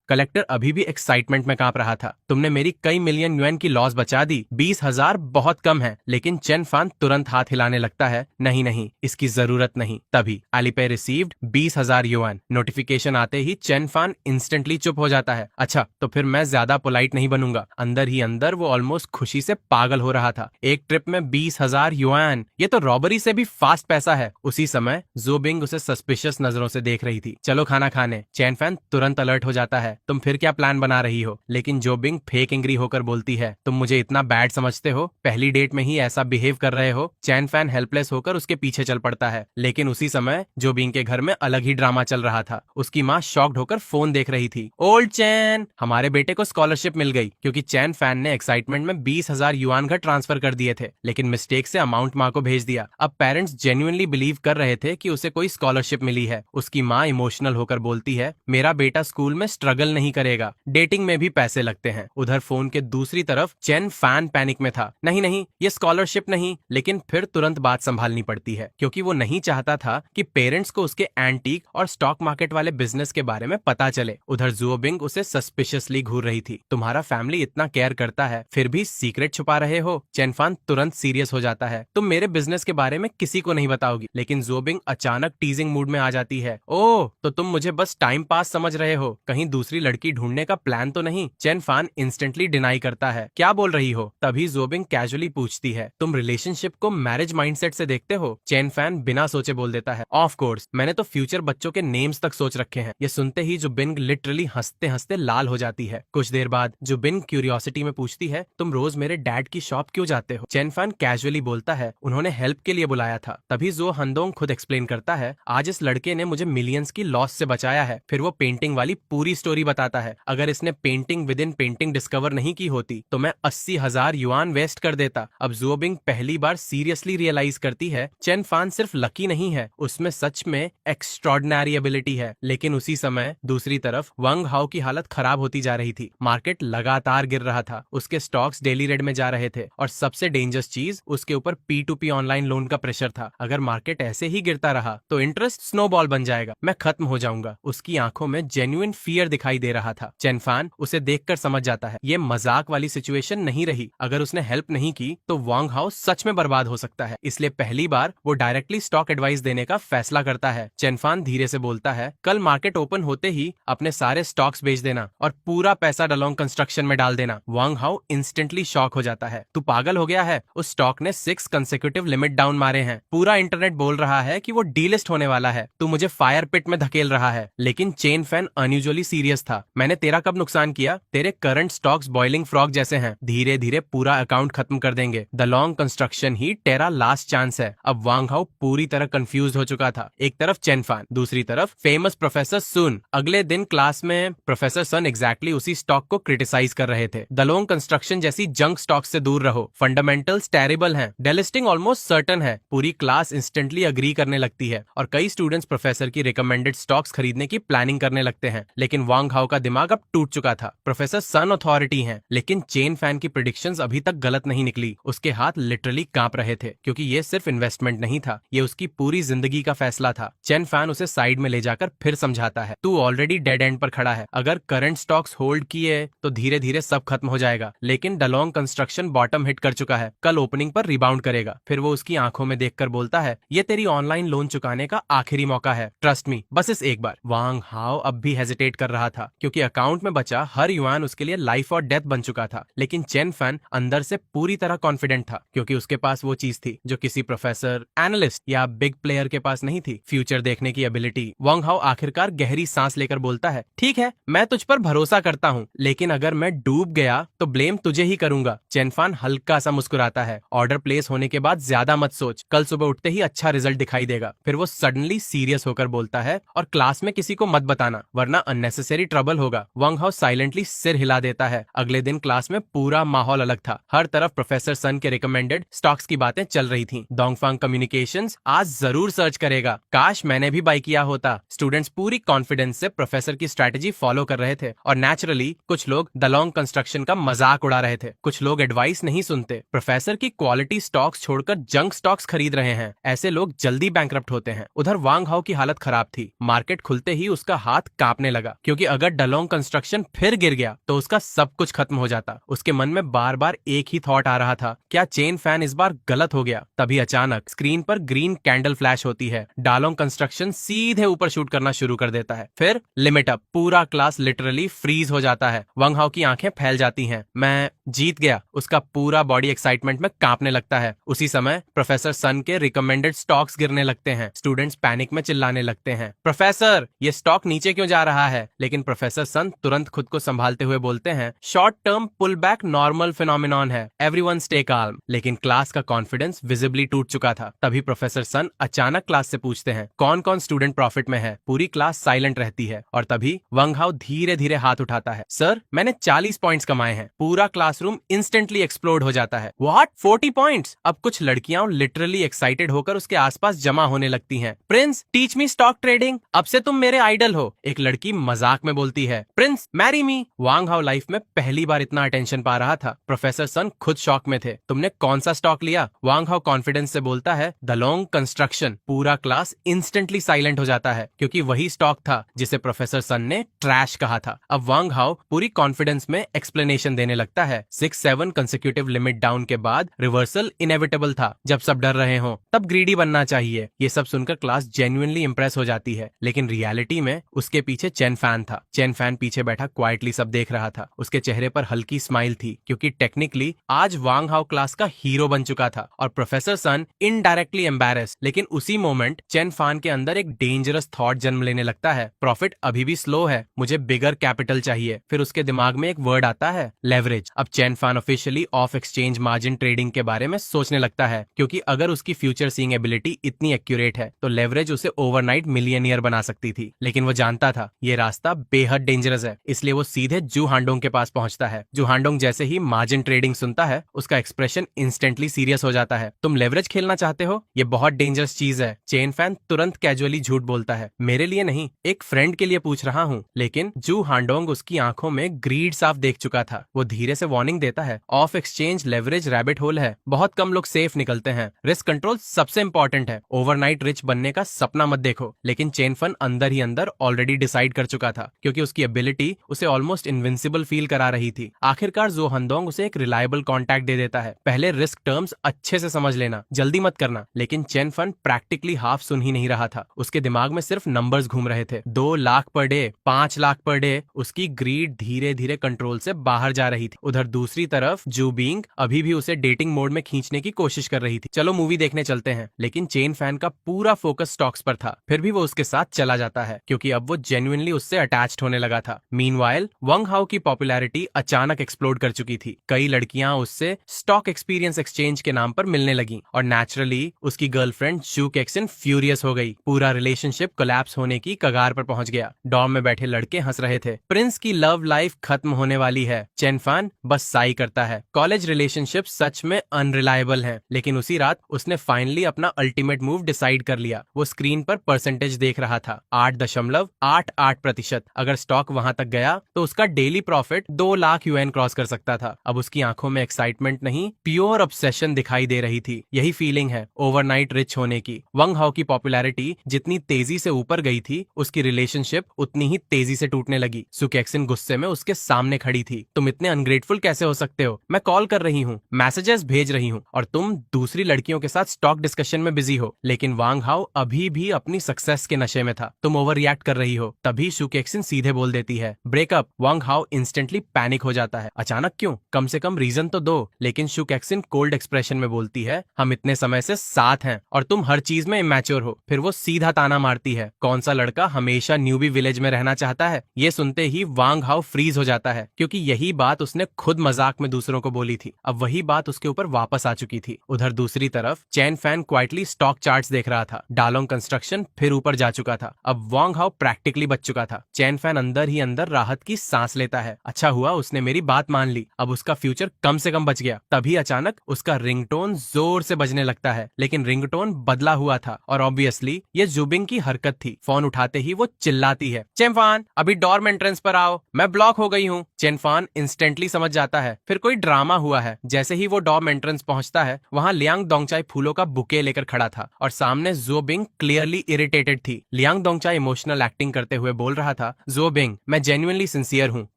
कलेक्टर अभी भी एक्साइटमेंट में कांप रहा था। तुमने मेरी कई मिलियन युएन की लॉस बचा दी, 20,000 बहुत कम है। लेकिन चेन फान तुरंत हाथ हिलाने लगता है, नहीं नहीं, इसकी जरूरत नहीं। तभी एलिपे रिसीव्ड 20,000 युएन। नोटिफिकेशन आते ही चेन फान इंस्टेंटली चुप हो जाता है। अच्छा, तो फिर मैं ज्यादा पोलाइट नहीं बनूंगा। अंदर ही अंदर वो ऑलमोस्ट खुशी से पागल हो रहा था। एक ट्रिप में 20,000 युएन, ये तो रॉबरी से भी फास्ट पैसा है। उसी समय जोबिंग उसे सस्पिशियस नजरों से देख रही थी। चलो खाना खाने। चेन फैन तुरंत अलर्ट हो जाता है, तुम फिर क्या प्लान बना रही हो? लेकिन जोबिंग फेक एंग्री होकर बोलती है, तुम मुझे इतना बैड समझते हो? पहली डेट में ही ऐसा बिहेव कर रहे हो? चैन फैन हेल्पलेस होकर उसके पीछे चल पड़ता है। लेकिन उसी समय जोबिंग के घर में अलग ही ड्रामा चल रहा था। उसकी माँ शॉक्ड होकर फोन देख रही थी। ओल्ड चैन, हमारे बेटे को स्कॉलरशिप मिल गई, क्योंकि चैन फैन ने एक्साइटमेंट में 20,000 युआन घर ट्रांसफर कर दिए थे, लेकिन मिस्टेक से अमाउंट माँ को भेज दिया। अब पेरेंट्स जेन्युइनली बिलीव कर रहे थे कि उसे कोई स्कॉलरशिप मिली है। उसकी माँ इमोशनल होकर बोलती है, मेरा बेटा स्कूल में स्ट्रगल नहीं करेगा, डेटिंग में भी पैसे लगते हैं। उधर फोन के दूसरी तरफ चेन फैन पैनिक में था, नहीं नहीं, ये स्कॉलरशिप नहीं। लेकिन फिर तुरंत बात संभालनी पड़ती है, क्योंकि वो नहीं चाहता था कि पेरेंट्स को उसके एंटीक और स्टॉक मार्केट वाले बिजनेस के बारे में पता चले। उधर जुओबिंग उसे सस्पिशियसली घूर रही थी, तुम्हारा फैमिली इतना केयर करता है, फिर भी सीक्रेट छुपा रहे हो। चेनफान तुरंत सीरियस हो जाता है, तुम मेरे बिजनेस के बारे में किसी को नहीं बताओगी। लेकिन जुओबिंग अचानक टीजिंग मूड में आ जाती है, ओह तो तुम मुझे बस टाइम पास समझ रहे हो, कहीं दूसरी लड़की ढूंढने का प्लान तो नहीं? चेन फान इंस्टेंटली डिनाई करता है, क्या बोल रही हो? तभी जोबिंग कैजुअली पूछती है, तुम रिलेशनशिप को मैरिज माइंडसेट से देखते हो? चेन फैन बिना सोचे बोल देता है, ऑफ कोर्स, मैंने तो फ्यूचर बच्चों के नेम्स तक सोच रखे हैं। ये सुनते ही जुबिंग लिटरली हंसते हंसते लाल हो जाती है। कुछ देर बाद जुबिंग क्यूरियोसिटी में पूछती है, तुम रोज मेरे डैड की शॉप क्यों जाते हो? चेन फैन कैजुअली बोलता है, उन्होंने हेल्प के लिए बुलाया था। तभी जो हंदोंग खुद एक्सप्लेन करता है, आज इस लड़के ने मुझे मिलियंस की लॉस से बचाया है। फिर वो पेंटिंग वाली पूरी स्टोरी बताता है, अगर इसने painting with in painting discover नहीं की होती तो मैं 80,000 युआन वेस्ट कर देता। अब ज़ुओबिंग पहली बार सीरियसली रियलाइज करती है चेन फान सिर्फ लकी नहीं है, उसमें सच में एक्स्ट्रॉर्डिनरी एबिलिटी है। लेकिन उसी समय दूसरी तरफ वांग हाओ की हालत खराब होती जा रही थी। मार्केट लगातार गिर रहा था, उसके स्टॉक्स डेली रेड में जा रहे थे और सबसे डेंजरस चीज उसके ऊपर P2P ऑनलाइन लोन का प्रेशर था। अगर मार्केट ऐसे ही गिरता रहा तो इंटरेस्ट स्नोबॉल बन जाएगा, मैं खत्म हो जाऊंगा। उसकी आंखों में जेन्युइन फियर दिखाई दे रहा था। चेन फान उसे देखकर समझ जाता है ये मजाक वाली सिचुएशन नहीं रही। अगर उसने हेल्प नहीं की तो वांग हाओ सच में बर्बाद हो सकता है। इसलिए पहली बार वो डायरेक्टली स्टॉक एडवाइस देने का फैसला करता है। चेन फान धीरे से बोलता है, कल मार्केट ओपन होते ही अपने सारे स्टॉक्स बेच देना और पूरा पैसा डलोंग कंस्ट्रक्शन में डाल देना। वांग हाओ इंस्टेंटली शॉक हो जाता है, तू पागल हो गया है? उस स्टॉक ने 6 कंसेक्यूटिव लिमिट डाउन मारे हैं। पूरा इंटरनेट बोल रहा है कि वो डीलिस्ट होने वाला है। तू मुझे फायर पिट में धकेल रहा है। लेकिन चेन फैन अनयूजुअली सीरियस था। मैंने तेरा कब नुकसान किया? तेरे करंट स्टॉक्स बॉइलिंग फ्रॉग जैसे हैं, धीरे धीरे पूरा अकाउंट खत्म कर देंगे। डलोंग कंस्ट्रक्शन ही तेरा लास्ट चांस है। अब वांग हाओ पूरी तरह कंफ्यूज हो चुका था। एक तरफ चेन फान, दूसरी तरफ फेमस प्रोफेसर सुन। अगले दिन क्लास में प्रोफेसर सन एग्जैक्टली उसी स्टॉक को क्रिटिसाइज कर रहे थे। डलोंग कंस्ट्रक्शन जैसी जंक स्टॉक से दूर रहो, फंडामेंटल्स टेरिबल हैं, डेलिस्टिंग ऑलमोस्ट सर्टन है। पूरी क्लास इंस्टेंटली अग्री करने लगती है और कई स्टूडेंट्स प्रोफेसर की रिकमेंडेड स्टॉक्स खरीदने की प्लानिंग करने लगते हैं। लेकिन वांग हाओ का दिमाग अब टूट चुका था। प्रोफेसर सन अथॉरिटी हैं, लेकिन चेन फैन की प्रेडिक्शंस अभी तक गलत नहीं निकली। उसके हाथ लिटरली कांप रहे थे, क्योंकि ये सिर्फ इन्वेस्टमेंट नहीं था, ये उसकी पूरी जिंदगी का फैसला था। चेन फैन उसे साइड में ले जाकर फिर समझाता है, तू ऑलरेडी डेड एंड पर खड़ा है। अगर करंट स्टॉक्स होल्ड किए तो धीरे धीरे सब खत्म हो जाएगा। लेकिन डलोंग कंस्ट्रक्शन बॉटम हिट कर चुका है, कल ओपनिंग पर रिबाउंड करेगा। फिर वो उसकी आंखों में देखकर बोलता है, ये तेरी ऑनलाइन लोन चुकाने का आखिरी मौका है, ट्रस्ट मी, बस इस एक बार। वांग हाओ अब भी हेजिटेट कर रहा था, क्योंकि अकाउंट में बचा हर युआन उसके लिए लाइफ और डेथ बन चुका था। लेकिन चेन फैन अंदर से पूरी तरह कॉन्फिडेंट था, क्योंकि उसके पास वो चीज थी जो किसी प्रोफेसर, एनालिस्ट या बिग प्लेयर के पास नहीं थी, फ्यूचर देखने की एबिलिटी। वांग हाओ आखिरकार गहरी सांस लेकर बोलता है, ठीक है, मैं तुझ पर भरोसा करता हूँ, लेकिन अगर मैं डूब गया तो ब्लेम तुझे ही करूंगा। चेन फैन हल्का सा मुस्कुराता है, ऑर्डर प्लेस होने के बाद ज्यादा मत सोच, कल सुबह उठते ही अच्छा रिजल्ट दिखाई देगा। फिर वो सडनली सीरियस होकर बोलता है, और क्लास में किसी को मत बताना, वरना अननेसेसरी ट्रबल होगा। वांग हाओ साइलेंटली सिर हिला देता है। अगले दिन क्लास में पूरा माहौल अलग था। हर तरफ प्रोफेसर सन के रिकमेंडेड स्टॉक्स की बातें चल रही थी। डोंगफांग कम्युनिकेशंस आज जरूर सर्च करेगा, काश मैंने भी बाय किया होता। स्टूडेंट्स पूरी कॉन्फिडेंस से प्रोफेसर की स्ट्रेटेजी फॉलो कर रहे थे और नेचुरली कुछ लोग डलोंग कंस्ट्रक्शन का मजाक उड़ा रहे थे। कुछ लोग एडवाइस नहीं सुनते, प्रोफेसर की क्वालिटी स्टॉक्स छोड़कर जंक स्टॉक्स खरीद रहे हैं। ऐसे लोग जल्दी बैंकरप्ट होते हैं। उधर वांग हाओ की हालत खराब थी। मार्केट खुलते ही उसका हाथ कांपने लगा, क्योंकि अगर डलोंग कंस्ट्रक्शन फिर गिर गया तो उसका सब कुछ खत्म हो जाता। उसके मन में बार बार एक ही थॉट आ रहा था, क्या चेन फैन इस बार गलत हो गया? तभी अचानक स्क्रीन पर ग्रीन कैंडल फ्लैश होती है। डलोंग कंस्ट्रक्शन सीधे ऊपर शूट करना शुरू कर देता है। फिर लिमिट अप, पूरा क्लास लिटरली फ्रीज हो जाता है। वांग हाओ की आंखें फैल जाती हैं। मैं जीत गया, उसका पूरा बॉडी एक्साइटमेंट में कांपने लगता है। उसी समय प्रोफेसर सन के रिकमेंडेड स्टॉक्स गिरने लगते हैं। स्टूडेंट्स पैनिक में चिल्लाने लगते हैं, प्रोफेसर ये स्टॉक नीचे क्यों जा रहा है? लेकिन प्रोफेसर सन तुरंत खुद को संभालते हुए बोलते हैं, short term pull back normal phenomenon है, एवरीवन स्टे काल्म। लेकिन क्लास का कॉन्फिडेंस विजिबली टूट चुका था। तभी प्रोफेसर सन अचानक क्लास से पूछते हैं, कौन कौन स्टूडेंट प्रॉफिट में है? पूरी क्लास साइलेंट रहती है और तभी वांग हाओ धीरे धीरे हाथ उठाता है, सर मैंने 40 पॉइंट्स कमाए हैं। पूरा क्लासरूम इंस्टेंटली एक्सप्लोड हो जाता है। What, 40 points? अब कुछ लड़कियां लिटरली एक्साइटेड होकर उसके आसपास जमा होने लगती हैं। Prince teach me stock trading, अब से तुम मेरे आइडल हो। एक लड़की मजाक में बोलती है, प्रिंस मैरी मी। वांग हाओ लाइफ में पहली बार इतना अटेंशन पा रहा था। प्रोफेसर सन खुद शॉक में थे। तुमने कौन सा स्टॉक लिया? वांग हाओ कॉन्फिडेंस से बोलता है, डलोंग कंस्ट्रक्शन। पूरा क्लास इंस्टेंटली साइलेंट हो जाता है, क्योंकि वही स्टॉक था जिसे प्रोफेसर सन ने ट्रैश कहा था। अब वांग हाओ पूरी कॉन्फिडेंस में एक्सप्लेनेशन देने लगता है, 6-7 कंसेक्यूटिव लिमिट डाउन के बाद रिवर्सल इनएविटेबल था। जब सब डर रहे हो तब ग्रीडी बनना चाहिए। ये सब सुनकर क्लास जेन्युइनली इंप्रेस हो जाती है। लेकिन रियलिटी में उसके पीछे चेन फैन था। चेन फैन पीछे बैठा क्वाइटली सब देख रहा था। उसके चेहरे पर हल्की स्माइल थी, क्योंकि टेक्निकली आज वांग हाओ क्लास का हीरो बन चुका था और प्रोफेसर सन इनडायरेक्टली एम्बैरेस्ड। लेकिन उसी मोमेंट चेन फैन के अंदर एक डेंजरस थॉट जन्म लेने लगता है, प्रॉफिट अभी भी स्लो है, मुझे बिगर कैपिटल चाहिए। फिर उसके दिमाग में एक वर्ड आता है, लेवरेज। अब Chen fan officially of exchange margin trading के बारे में सोचने लगता है, क्योंकि अगर उसकी फ्यूचर सीइंग एबिलिटी इतनी एक्यूरेट है तो लेवरेज उसे ओवरनाइट मिलियनियर बना सकती थी। लेकिन वो जानता था ये रास्ता बेहद डेंजरस है, इसलिए वो सीधे जू हांडोंग के पास पहुंचता है। जू हांडोंग जैसे ही मार्जिन ट्रेडिंग सुनता है, उसका एक्सप्रेशन इंस्टेंटली सीरियस हो जाता है। तुम लेवरेज खेलना चाहते हो? ये बहुत डेंजरस चीज है। चेन फैन तुरंत कैजुअली झूठ बोलता है, मेरे लिए नहीं, एक फ्रेंड के लिए पूछ रहा हूँ। लेकिन जू हांडोंग उसकी आंखों में ग्रीड साफ देख चुका था। वो धीरे से वार्निंग देता है, of exchange leverage rabbit hole है, बहुत कम लोग सेफ निकलते हैं, रिस्क कंट्रोल सबसे इंपॉर्टेंट है, ओवरनाइट रिच बनने का सपना मत देखो। लेकिन चेन फन अंदर ही अंदर ऑलरेडी डिसाइड कर चुका था, क्योंकि उसकी एबिलिटी उसे ऑलमोस्ट इनविंसिबल फील करा रही थी। आखिरकार जो हांडोंग उसे एक रिलायबल कॉन्टैक्ट दे देता है। पहले रिस्क टर्म्स अच्छे से समझ लेना, जल्दी मत करना। लेकिन चेन फन प्रैक्टिकली हाफ सुन ही नहीं रहा था। उसके दिमाग में सिर्फ नंबर्स घूम रहे थे। 2 lakh per day, 5 lakh per day. उसकी ग्रीड धीरे धीरे कंट्रोल से बाहर जा रही थी। उधर दूसरी तरफ जू बिंग अभी भी उसे डेटिंग मोड में खींचने की कोशिश कर रही थी। चलो मूवी देखने चलते हैं। लेकिन चेन फैन का पूरा फोकस स्टॉक्स पर था। फिर भी वो उसके साथ चला जाता है, क्योंकि अब वो जेन्युइनली उससे अटैच्ड होने लगा था। मीनवाइल वंग हाउ की पॉपुलैरिटी अचानक एक्सप्लोड कर चुकी थी। कई लड़कियां उससे स्टॉक एक्सपीरियंस एक्सचेंज के नाम पर मिलने लगी, और नेचुरली उसकी गर्लफ्रेंड जू केक्सन फ्यूरियस हो गई। पूरा रिलेशनशिप कोलैप्स होने की कगार पर पहुंच गया। डॉर्म में बैठे लड़के हंस रहे थे। प्रिंस की लव लाइफ खत्म होने वाली है। चेन फैन बस साई करता है। कॉलेज रिलेशनशिप सच में अनरिलायबल है। लेकिन उसी रात उसने फाइनली अपना अल्टीमेट मूव डिसाइड कर लिया। वो स्क्रीन पर परसेंटेज देख रहा था, 8.88%। अगर स्टॉक वहां तक गया तो उसका daily profit 2 lakh UN cross कर सकता था। अब उसकी आंखों में एक्साइटमेंट नहीं, प्योर ऑब्सेशन दिखाई दे रही थी। यही फीलिंग है ओवरनाइट रिच होने की। वंग हाउ की पॉपुलैरिटी जितनी तेजी से ऊपर गई थी, उसकी रिलेशनशिप उतनी ही तेजी से टूटने लगी। सू केक्सन गुस्से में उसके सामने खड़ी थी। तुम इतने अनग्रेटफुल कैसे हो सकते हो? मैं कॉल कर रही हूँ, मैसेजेस भेज रही हूँ, और तुम दूसरी लड़कियों के साथ स्टॉक डिस्कशन में बिजी हो। लेकिन वांग हाउ अभी भी अपनी सक्सेस के नशे में था। तुम ओवर रिएक्ट कर रही हो। तभी सू केक्सन सीधे बोल देती है, breakup. Wang how instantly panic हो जाता है। अचानक क्यों? कम से कम रीजन तो दो। लेकिन सू केक्सन कोल्ड एक्सप्रेशन में बोलती है, हम इतने समय से साथ हैं और तुम हर चीज में इमैच्योर हो। फिर वो सीधा ताना मारती है, कौन सा लड़का हमेशा न्यूबी विलेज में रहना चाहता है? ये सुनते ही वांग हाउ फ्रीज हो जाता है, क्योंकि यही बात उसने खुद मजाक में दूसरों को बोली थी। अब वही बात उसके ऊपर वापस आ चुकी थी। उधर दूसरी तरफ chain fan quietly stock charts देख रहा था। डालोंग कंस्ट्रक्शन फिर ऊपर जा चुका था। अब वांग हाउ प्रैक्टिकली बच चुका था। चेन फैन अंदर ही अंदर राहत की सांस लेता है। अच्छा हुआ उसने मेरी बात मान ली, अब उसका फ्यूचर कम से कम बच गया। तभी अचानक उसका रिंगटोन जोर से बजने लगता है। लेकिन रिंगटोन बदला हुआ था, और ऑब्वियसली ये जुबिंग की हरकत थी। फोन उठाते ही वो चिल्लाती है, चेनफान अभी डॉर्म एंट्रेंस पर आओ, मैं ब्लॉक हो गई हूँ। चेनफान इंस्टेंटली समझ जाता है फिर कोई ड्रामा हुआ है। जैसे ही वो डॉर्म एंट्रेंस पहुंचता है, वहाँ लियांग डोंगचाई फूलों का बुके लेकर खड़ा था, और सामने जो बिंग क्लियरली इरिटेटेड थी। लियांग डोंगचाई इमोशनल एक्टिंग करते हुए बोल रहा था, जो बिंग मैं जेन्युइनली सिंसियर हूँ,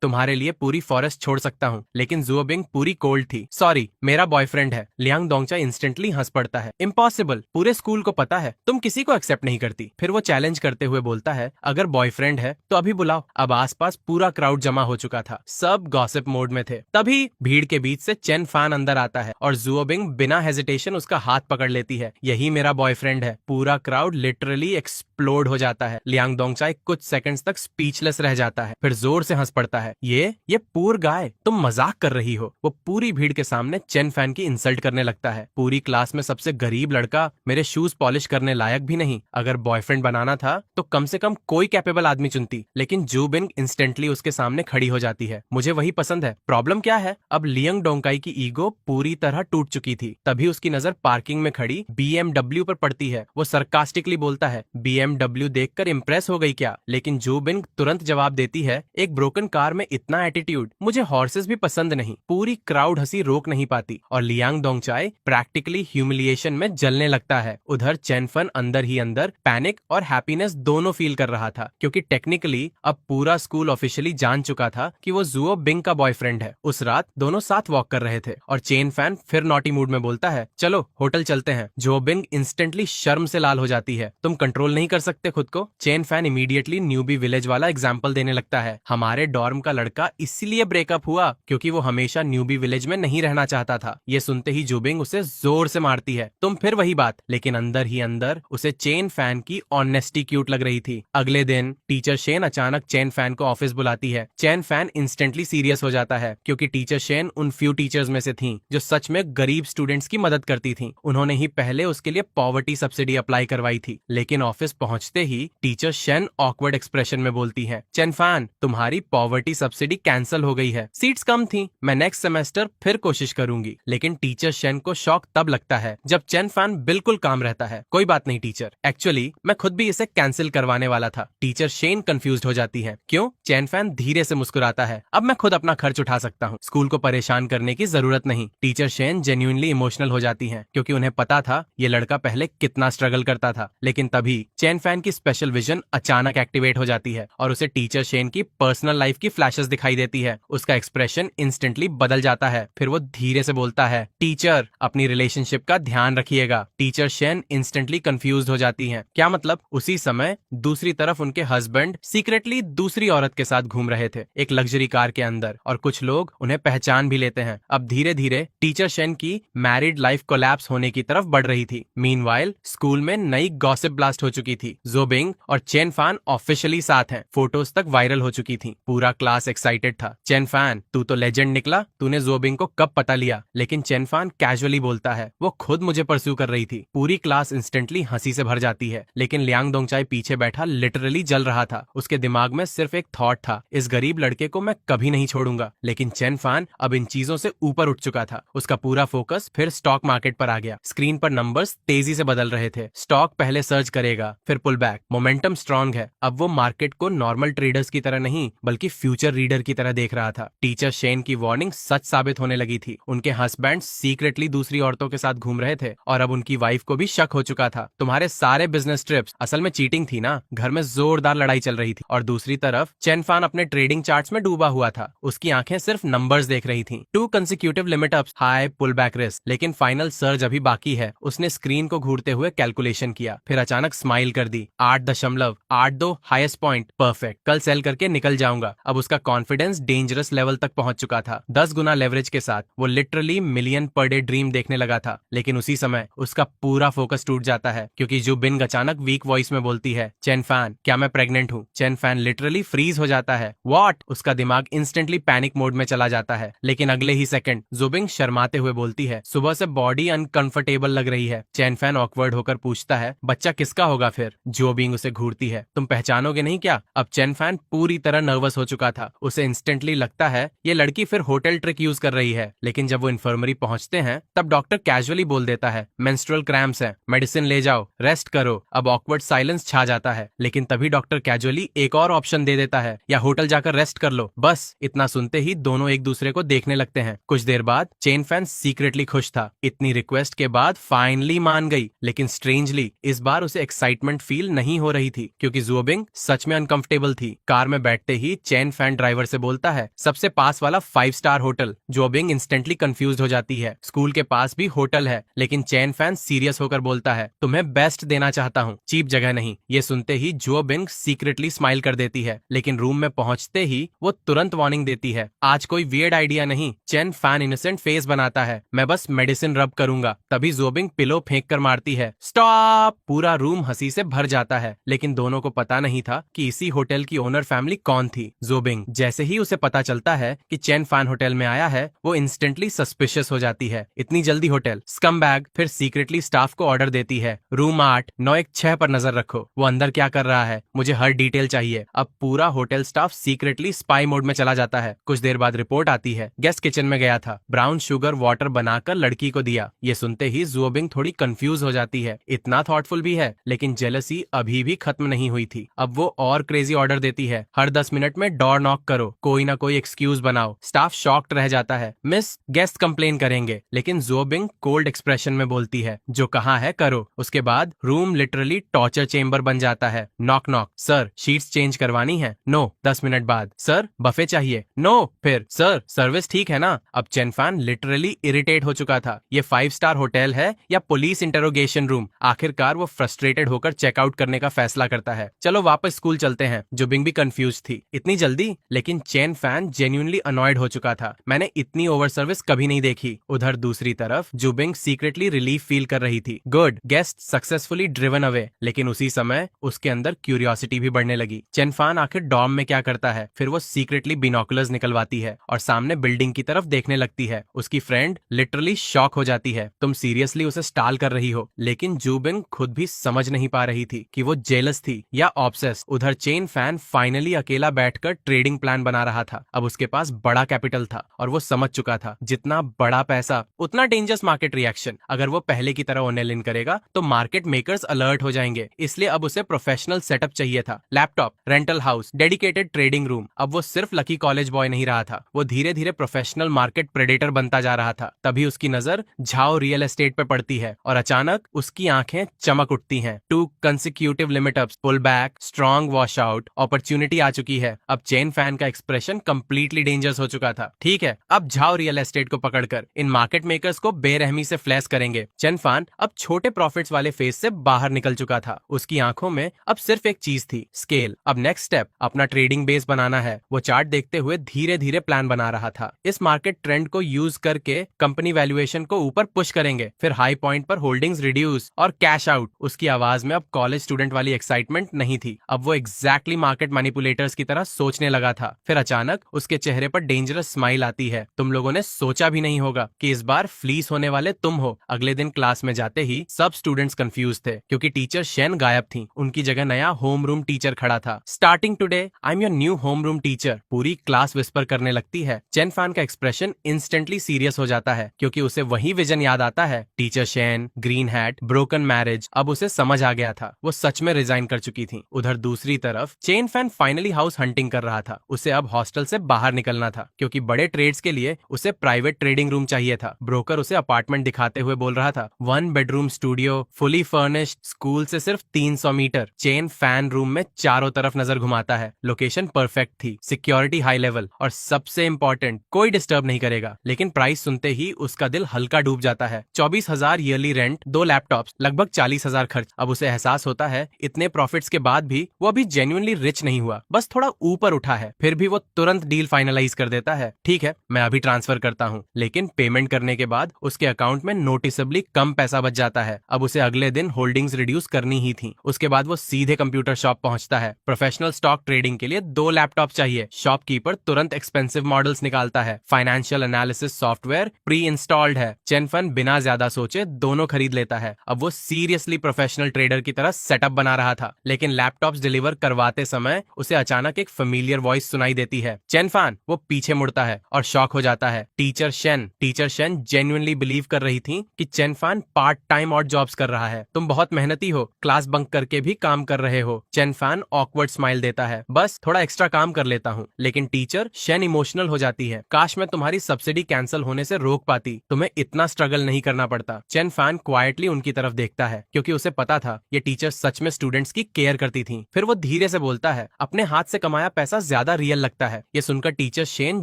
तुम्हारे लिए पूरी फॉरेस्ट छोड़ सकता हूँ। लेकिन जो बिंग पूरी कोल्ड थी, सॉरी मेरा बॉयफ्रेंड है। लियांग डोंगचाई इंस्टेंटली हंस पड़ता है, इम्पॉसिबल, पूरे स्कूल को पता है तुम किसी को एक्सेप्ट नहीं करती। फिर वो चैलेंज करते हुए बोलता है, अगर बॉयफ्रेंड है तो अभी बुलाओ। अब आसपास पूरा क्राउड जमा हो चुका था, सब गॉसिप मोड में थे। तभी भीड़ के बीच से चेन फैन अंदर आता है, और जुओ बिंग बिना हेजिटेशन उसका हाथ पकड़ लेती है। यही मेरा बॉयफ्रेंड है। पूरा क्राउड लिटरली एक्सप्लोड हो जाता है। लियांग डोंगचाई कुछ सेकंड्स तक स्पीचलेस रह जाता है, फिर जोर से हंस पड़ता है, ये पूर गाय, तुम मजाक कर रही हो। वो पूरी भीड़ के सामने चेन फैन की इंसल्ट करने लगता है। पूरी क्लास में सबसे गरीब लड़का, मेरे शूज पॉलिश करने लायक भी नहीं। अगर बॉयफ्रेंड बनाना था तो कम से कम कोई कैपेबल आदमी चुनती। लेकिन जू बिंग इंस्टेंटली उसके सामने खड़ी हो जाती है, मुझे वही पसंद है। प्रॉब्लम क्या है? अब लियांग डोंगकाई की ईगो पूरी तरह टूट चुकी थी। तभी उसकी नजर पार्किंग में खड़ी BMW पर पड़ती है। वो सरकास्टिकली बोलता है, BMW देखकर इंप्रेस हो गई क्या? लेकिन जू बिंग तुरंत जवाब देती है, एक ब्रोकन कार में इतना एटीट्यूड, मुझे हॉर्सेस भी पसंद नहीं। पूरी क्राउड हंसी रोक नहीं पाती, और लियांग डोंगचाई प्रैक्टिकली ह्यूमिलिएशन में जलने लगता है। उधर चेनफन अंदर ही अंदर पैनिक और हैप्पीनेस दोनों फील कर रहा था, क्योंकि टेक्निकली अब पूरा स्कूल ऑफिशियली जान चुका था कि वो जुओ बिंग का बॉयफ्रेंड है। उस रात दोनों साथ वॉक कर रहे थे, और चेन फैन फिर नॉटी मूड में बोलता है, चलो होटल चलते हैं। जो बिंग इंस्टेंटली शर्म से लाल हो जाती है, तुम कंट्रोल नहीं कर सकते खुद को? Chain fan immediately newbie village वाला एग्जाम्पल देने लगता है, हमारे डॉर्म का लड़का इसलिए ब्रेकअप हुआ क्योंकि वो हमेशा न्यूबी विलेज में नहीं रहना चाहता था। ये सुनते ही जुबिंग उसे जोर से मारती है, तुम फिर वही बात। लेकिन अंदर ही अंदर उसे चेन फैन की ऑनेस्टी क्यूट लग रही थी। अगले दिन टीचर शेन अचानक चेन फैन को ऑफिस बुलाती है। चेन फैन इंस्टेंटली सीरियस हो जाता है, क्योंकि टीचर शेन उन फ्यू टीचर्स में से थी जो सच में गरीब स्टूडेंट्स की मदद करती थी। उन्होंने ही पहले उसके लिए पॉवर्टी सब्सिडी अप्लाई करवाई थी। लेकिन ऑफिस पहुंचते ही टीचर शेन ऑकवर्ड एक्सप्रेशन में बोलती है, चेनफान, तुम्हारी पॉवर्टी सब्सिडी कैंसिल हो गई है, सीट्स कम थी, मैं नेक्स्ट सेमेस्टर फिर कोशिश करूंगी। लेकिन टीचर शेन को शॉक तब लगता है जब चेनफान बिल्कुल काम रहता है। कोई बात नहीं टीचर, एक्चुअली मैं खुद भी इसे कैंसिल करवाने वाला था। टीचर शेन कंफ्यूज्ड हो जाती है। क्यों? चेनफान धीरे से मुस्कुराता है, अब मैं खुद अपना खर्च उठा सकता हूँ, स्कूल को परेशान करने की जरूरत नहीं। टीचर शेन जेन्युइनली इमोशनल हो जाती है क्योंकि उन्हें पता था ये लड़का पहले कितना स्ट्रगल करता था। लेकिन तभी चेनफान की स्पेशल विजन अचानक एक्टिवेट हो जाती है और उसे टीचर शेन की पर्सनल लाइफ की फ्लैशेस दिखाई देती है। उसका एक्सप्रेशन इंस्टेंटली बदल जाता है। फिर वो धीरे से बोलता है, टीचर, अपनी रिलेशनशिप का ध्यान रखिएगा। टीचर शेन इंस्टेंटली कंफ्यूज हो जाती है। क्या मतलब? उसी समय दूसरी तरफ उनके हस्बैंड सीक्रेटली दूसरी औरत के साथ घूम रहे थे एक लग्जरी कार के अंदर, और कुछ लोग उन्हें पहचान भी लेते हैं। अब धीरे धीरे टीचर शेन की मैरिड लाइफ कोलैप्स होने की तरफ बढ़ रही थी। मीनवाइल स्कूल में नई गॉसिप ब्लास्ट हो चुकी थी। जोबिंग और चेनफान ऑफिशियली साथ हैं। फोटोज तक वायरल हो चुकी थी। पूरा क्लास एक्साइटेड था। चेनफान, तू तो लेजेंड निकला, तूने जोबिंग को कब पता लिया? लेकिन चेनफान कैजुअली बोलता है, वो खुद मुझे परस्यू कर रही थी। पूरी क्लास इंस्टेंटली हंसी से भर जाती है। लेकिन लियांग दोंगचाई पीछे बैठा लिटरली जल रहा था। उसके दिमाग में सिर्फ एक थॉट था, इस गरीब लड़के को मैं कभी नहीं छोड़ूंगा। लेकिन चेनफान अब इन चीजों से ऊपर उठ चुका था। उसका पूरा फोकस फिर स्टॉक मार्केट पर आ गया। स्क्रीन पर नंबर्स तेजी से बदल रहे थे। स्टॉक पहले सर्च करेगा, फिर पुल बैक, मोमेंटम स्ट्रांग है। अब वो मार्केट को नॉर्मल ट्रेडर्स की तरह नहीं बल्कि फ्यूचर रीडर की तरह देख रहा था। टीचर शेन की वार्निंग सच साबित होने लगी थी। उनके हस्बैंड सीक्रेटली दूसरी औरतों के साथ घूम रहे थे और अब उनकी वाइफ को भी शक हो चुका था। तुम्हारे सारे बिजनेस ट्रिप्स असल में चीटिंग थी ना। घर में जोरदार लड़ाई चल रही थी और दूसरी तरफ चेनफान अपने ट्रेडिंग चार्ट्स में डूबा हुआ था। उसकी आंखें सिर्फ नंबर्स देख रही थीं। 2 consecutive limit ups, high pull back risk, लेकिन फाइनल सर्ज अभी बाकी है। उसने स्क्रीन को घूरते हुए कैलकुलेशन किया, फिर अचानक स्माइल कर दी। 8.82 हाईएस्ट पॉइंट, परफेक्ट, कल सेल करके निकल जाऊंगा। अब उसका कॉन्फिडेंस डेंजरस लेवल तक पहुंच चुका था। 10 गुना लेवरेज के साथ वो literally million per day dream देखने लगा था। लेकिन उसी समय उसका पूरा फोकस टूट जाता है क्योंकि जू बिंग अचानक वीक वॉइस में बोलती है, चेनफान, क्या मैं प्रेग्नेंट हूँ? चेनफान लिटरली फ्रीज हो जाता है। व्हाट? उसका दिमाग इंस्टेंटली पैनिक मोड में चला जाता है। लेकिन अगले ही सेकंड जुबिंग शर्माते हुए बोलती है, सुबह से बॉडी अनकंफर्टेबल लग रही है। चेनफान ऑकवर्ड होकर पूछता है, बच्चा किसका होगा फिर? जो बिंग उसे घूरती है, तुम पहचानोगे नहीं क्या? अब चेनफान पूरी तरह नर्वस हो चुका था। उसे इंस्टेंटली लगता है ये लड़की फिर होटल ट्रिक यूज कर रही है। लेकिन जब वो इन्फर्मरी पहुंचते हैं तब डॉक्टर कैजुअली बोल देता है, मेंस्ट्रुअल क्रैम्प्स है, मेडिसिन ले जाओ, रेस्ट करो। अब ऑकवर्ड साइलेंस छा जाता है। लेकिन तभी डॉक्टर कैजुअली एक और ऑप्शन दे देता है, या होटल जाकर रेस्ट कर लो। बस इतना सुनते ही दोनों एक दूसरे को देखने लगते हैं। कुछ देर बाद चेनफान सीक्रेटली खुश था। इतनी रिक्वेस्ट के बाद फाइनली मान गई। लेकिन स्ट्रेंजली इस बार उसे एक्साइटमेंट फील नहीं हो रही थी क्योंकि जुबिंग सच में अनकंफर्टेबल थी। कार में बैठते ही चेनफान ड्राइवर से बोलता है, सबसे पास वाला 5 स्टार होटल। जुबिंग इंस्टेंटली कंफ्यूज हो जाती है। स्कूल के पास भी होटल है। लेकिन चेनफान सीरियस होकर बोलता है, तुम्हें बेस्ट देना चाहता हूँ, चीप जगह नहीं। ये सुनते ही जुबिंग सीक्रेटली स्माइल कर देती है। लेकिन रूम में पहुंचते ही वो तुरंत वार्निंग देती है, आज कोई वियर्ड आइडिया नहीं। चेनफान इनोसेंट फेस बनाता है, मैं बस मेडिसिन रब करूंगा। तभी जुबिंग पिलो फेंक कर मारती है, स्टॉप। पूरा रूम हंसी से भर जाता है। लेकिन दोनों को पता नहीं था कि इसी होटल की ओनर फैमिली कौन थी। जुबिंग जैसे ही उसे पता चलता है कि चेनफान होटल में आया है, वो इंस्टेंटली सस्पिशियस हो जाती है। इतनी जल्दी होटल? स्कमबैग। फिर सीक्रेटली स्टाफ को ऑर्डर देती है, रूम 8 916 पर नजर रखो। वो अंदर क्या कर रहा है, मुझे हर डिटेल चाहिए। अब पूरा hotel staff secretly spy mode में चला जाता है। कुछ देर बाद रिपोर्ट आती है, गेस्ट किचन में गया था, ब्राउन शुगर वाटर बनाकर लड़की को दिया। ये सुनते ही जुबिंग थोड़ी कंफ्यूज हो जाती है। इतना थॉटफुल भी है, लेकिन जेलसी अभी भी खत्म नहीं हुई थी। अब वो और क्रेजी ऑर्डर देती है, हर 10 मिनट में डोर नॉक करो, कोई ना कोई एक्सक्यूज बनाओ। स्टाफ शॉक्ड रह जाता है, मिस, गेस्ट कंप्लेन करेंगे। लेकिन जुबिंग कोल्ड एक्सप्रेशन में बोलती है, जो कहा है करो। उसके बाद रूम लिटरली टॉर्चर चेंबर बन जाता है। Knock knock, sir sheets change करवानी है? नो। 10 मिनट बाद, सर बफे चाहिए? नो। फिर, सर सर्विस ठीक है ना? अब चेनफान लिटरली इरिटेट हो चुका था। ये 5 स्टार होटल है या पुलिस इंटरोगेशन रूम? आखिरकार वो फ्रस्ट्रेटेड होकर चेकआउट करने का फैसला करता है, चलो वापस स्कूल चलते हैं। जुबिंग भी कंफ्यूज थी, इतनी जल्दी? लेकिन चेनफान जेन्युइनली अनॉयड हो चुका था, मैंने इतनी ओवर सर्विस कभी नहीं देखी। उधर दूसरी तरफ जुबिंग सीक्रेटली रिलीफ फील कर रही थी। Good, guest successfully driven away. लेकिन उसी समय उसके अंदर क्यूरियोसिटी भी बढ़ने लगी। चेनफान आखिर डॉर्म में क्या करता है? फिर वो सीक्रेटली बिनोकुलर्स निकलवाती है और सामने बिल्डिंग की तरफ देखने लगती है। उसकी फ्रेंड लिटरली शॉक हो जाती है, तुम सीरियसली उसे स्टाल कर रही हो? लेकिन जुबिंग खुद भी समझ नहीं पा रही रही थी कि वो जेलस थी या ऑब्सेस्ड। उधर चेन फैन फाइनली अकेला बैठकर ट्रेडिंग प्लान बना रहा था। अब उसके पास बड़ा कैपिटल था और वो समझ चुका था जितना बड़ा पैसा उतना डेंजरस मार्केट रिएक्शन। अगर वो पहले की तरह ओनेलिन करेगा तो मार्केट मेकर्स अलर्ट हो जाएंगे। इसलिए अब उसे प्रोफेशनल सेटअप चाहिए था। Laptop, rental house, dedicated trading room. अब वो सिर्फ लकी कॉलेज बॉय नहीं रहा था, वो धीरे धीरे प्रोफेशनल मार्केट प्रेडेटर बनता जा रहा था। तभी उसकी नजर झाओ रियल एस्टेट पे पड़ती है और अचानक उसकी आंखें चमक उठती हैं। 2 consecutive limit ups, pull back, strong wash out, opportunity आ चुकी है। अब चेन फैन का एक्सप्रेशन कंप्लीटली डेंजरस हो चुका था। ठीक है, अब झाओ रियल एस्टेट को पकड़कर इन मार्केट मेकर्स को बेरहमी से फ्लैश करेंगे। चेन फैन अब छोटे प्रॉफिट्स वाले फेज से बाहर निकल चुका था। उसकी आंखों में अब सिर्फ एक चीज थी, स्केल। अब नेक्स्ट स्टेप अपना ट्रेडिंग बेस बनाना है। वो चार्ट देखते हुए धीरे धीरे प्लान बना रहा था। इस मार्केट ट्रेंड को यूज करके कंपनी वैल्यूएशन को ऊपर पुश करेंगे, फिर हाई पॉइंट पर होल्डिंग्स रिड्यूस और कैश आउट। उसकी आवाज में अब कॉलेज स्टूडेंट वाली एक्साइटमेंट नहीं थी, अब वो एग्जैक्टली मार्केट मैनिपुलेटर्स की तरह सोचने लगा था। फिर अचानक उसके चेहरे पर डेंजरस स्माइल आती है। तुम लोगों ने सोचा भी नहीं होगा कि इस बार फ्लीस होने वाले तुम हो। अगले दिन क्लास में जाते ही सब स्टूडेंट्स कंफ्यूज थे क्योंकि टीचर शेन गायब थी। उनकी जगह नया होम रूम टीचर खड़ा था। Starting today I am your new home room teacher. पूरी क्लास विस्पर करने लगती है। चेन फैन का एक्सप्रेशन इंस्टेंटली सीरियस हो जाता है क्योंकि उसे वही विजन याद आता है। Teacher Shane, green hat, broken marriage. अब उसे समझ आ गया था, वो सच में रिजाइन कर चुकी थी। उधर दूसरी तरफ chain fan finally house hunting कर रहा था। उसे अब हॉस्टल से बाहर निकलना था क्योंकि बड़े ट्रेड्स के लिए उसे प्राइवेट ट्रेडिंग रूम चाहिए था। ब्रोकर उसे अपार्टमेंट दिखाते हुए बोल रहा था, 1 bedroom studio, fully furnished, school से सिर्फ 300 मीटर। चेन फैन रूम में चारों तरफ नजर घुमाता है। लोकेशन परफेक्ट थी, सिक्योरिटी हाई लेवल और सबसे इंपॉर्टेंट, कोई डिस्टर्ब नहीं करेगा। लेकिन प्राइस सुनते ही उसका दिल हल्का डूब जाता है। 24,000 ईयरली रेंट, 2 लैपटॉप्स, लगभग 40,000 खर्च। अब उसे एहसास होता है इतने प्रॉफिट्स के बाद भी वो अभी जेन्युइनली रिच नहीं हुआ, बस थोड़ा ऊपर उठा है। फिर भी वो तुरंत डील फाइनलाइज कर देता है। ठीक है, मैं अभी ट्रांसफर करता हूँ। लेकिन पेमेंट करने के बाद उसके अकाउंट में नोटिसेबली कम पैसा बच जाता है। अब उसे अगले दिन होल्डिंग्स रिड्यूस करनी ही थी। उसके बाद वो सीधे कंप्यूटर शॉप पहुंचता है। प्रोफेशनल स्टॉक ट्रेडिंग के लिए 2 लैपटॉप चाहिए। शॉपकीपर तुरंत एक्सपेंसिव मॉडल्स निकालता है। Financial analysis software pre installed है। चेन फैन बिना ज्यादा सोचे दोनों खरीद लेता है। अब वो सीरियसली प्रोफेशनल ट्रेडर की तरह सेटअप बना रहा था। लेकिन लैपटॉप्स डिलीवर करवाते समय उसे अचानक एक फेमिलियर वॉइस सुनाई देती है। चेन फैन वो पीछे मुड़ता है और शॉक हो जाता है। टीचर शेन जेन्युइनली बिलीव कर रही थी कि चेन फैन पार्ट टाइम और जॉब्स कर रहा है। तुम बहुत मेहनती हो, क्लास बंक करके भी काम कर रहे हो। चेन फैन ऑकवर्ड स्माइल देता है, बस थोड़ा एक्स्ट्रा काम कर लेता हूँ। लेकिन टीचर शेन इमोशनल हो जाती है। काश मैं तुम्हारी सब्सिडी कैंसिल होने से रोक पाती, तुम्हें इतना स्ट्रगल नहीं करना पड़ता। चेन फैन क्वाइटली उनकी तरफ देखता है क्योंकि उसे पता था ये टीचर सच में स्टूडेंट्स की केयर करती थी। फिर वो धीरे से बोलता है, अपने हाथ से कमाया पैसा ज्यादा रियल लगता है। ये सुनकर teacher Shane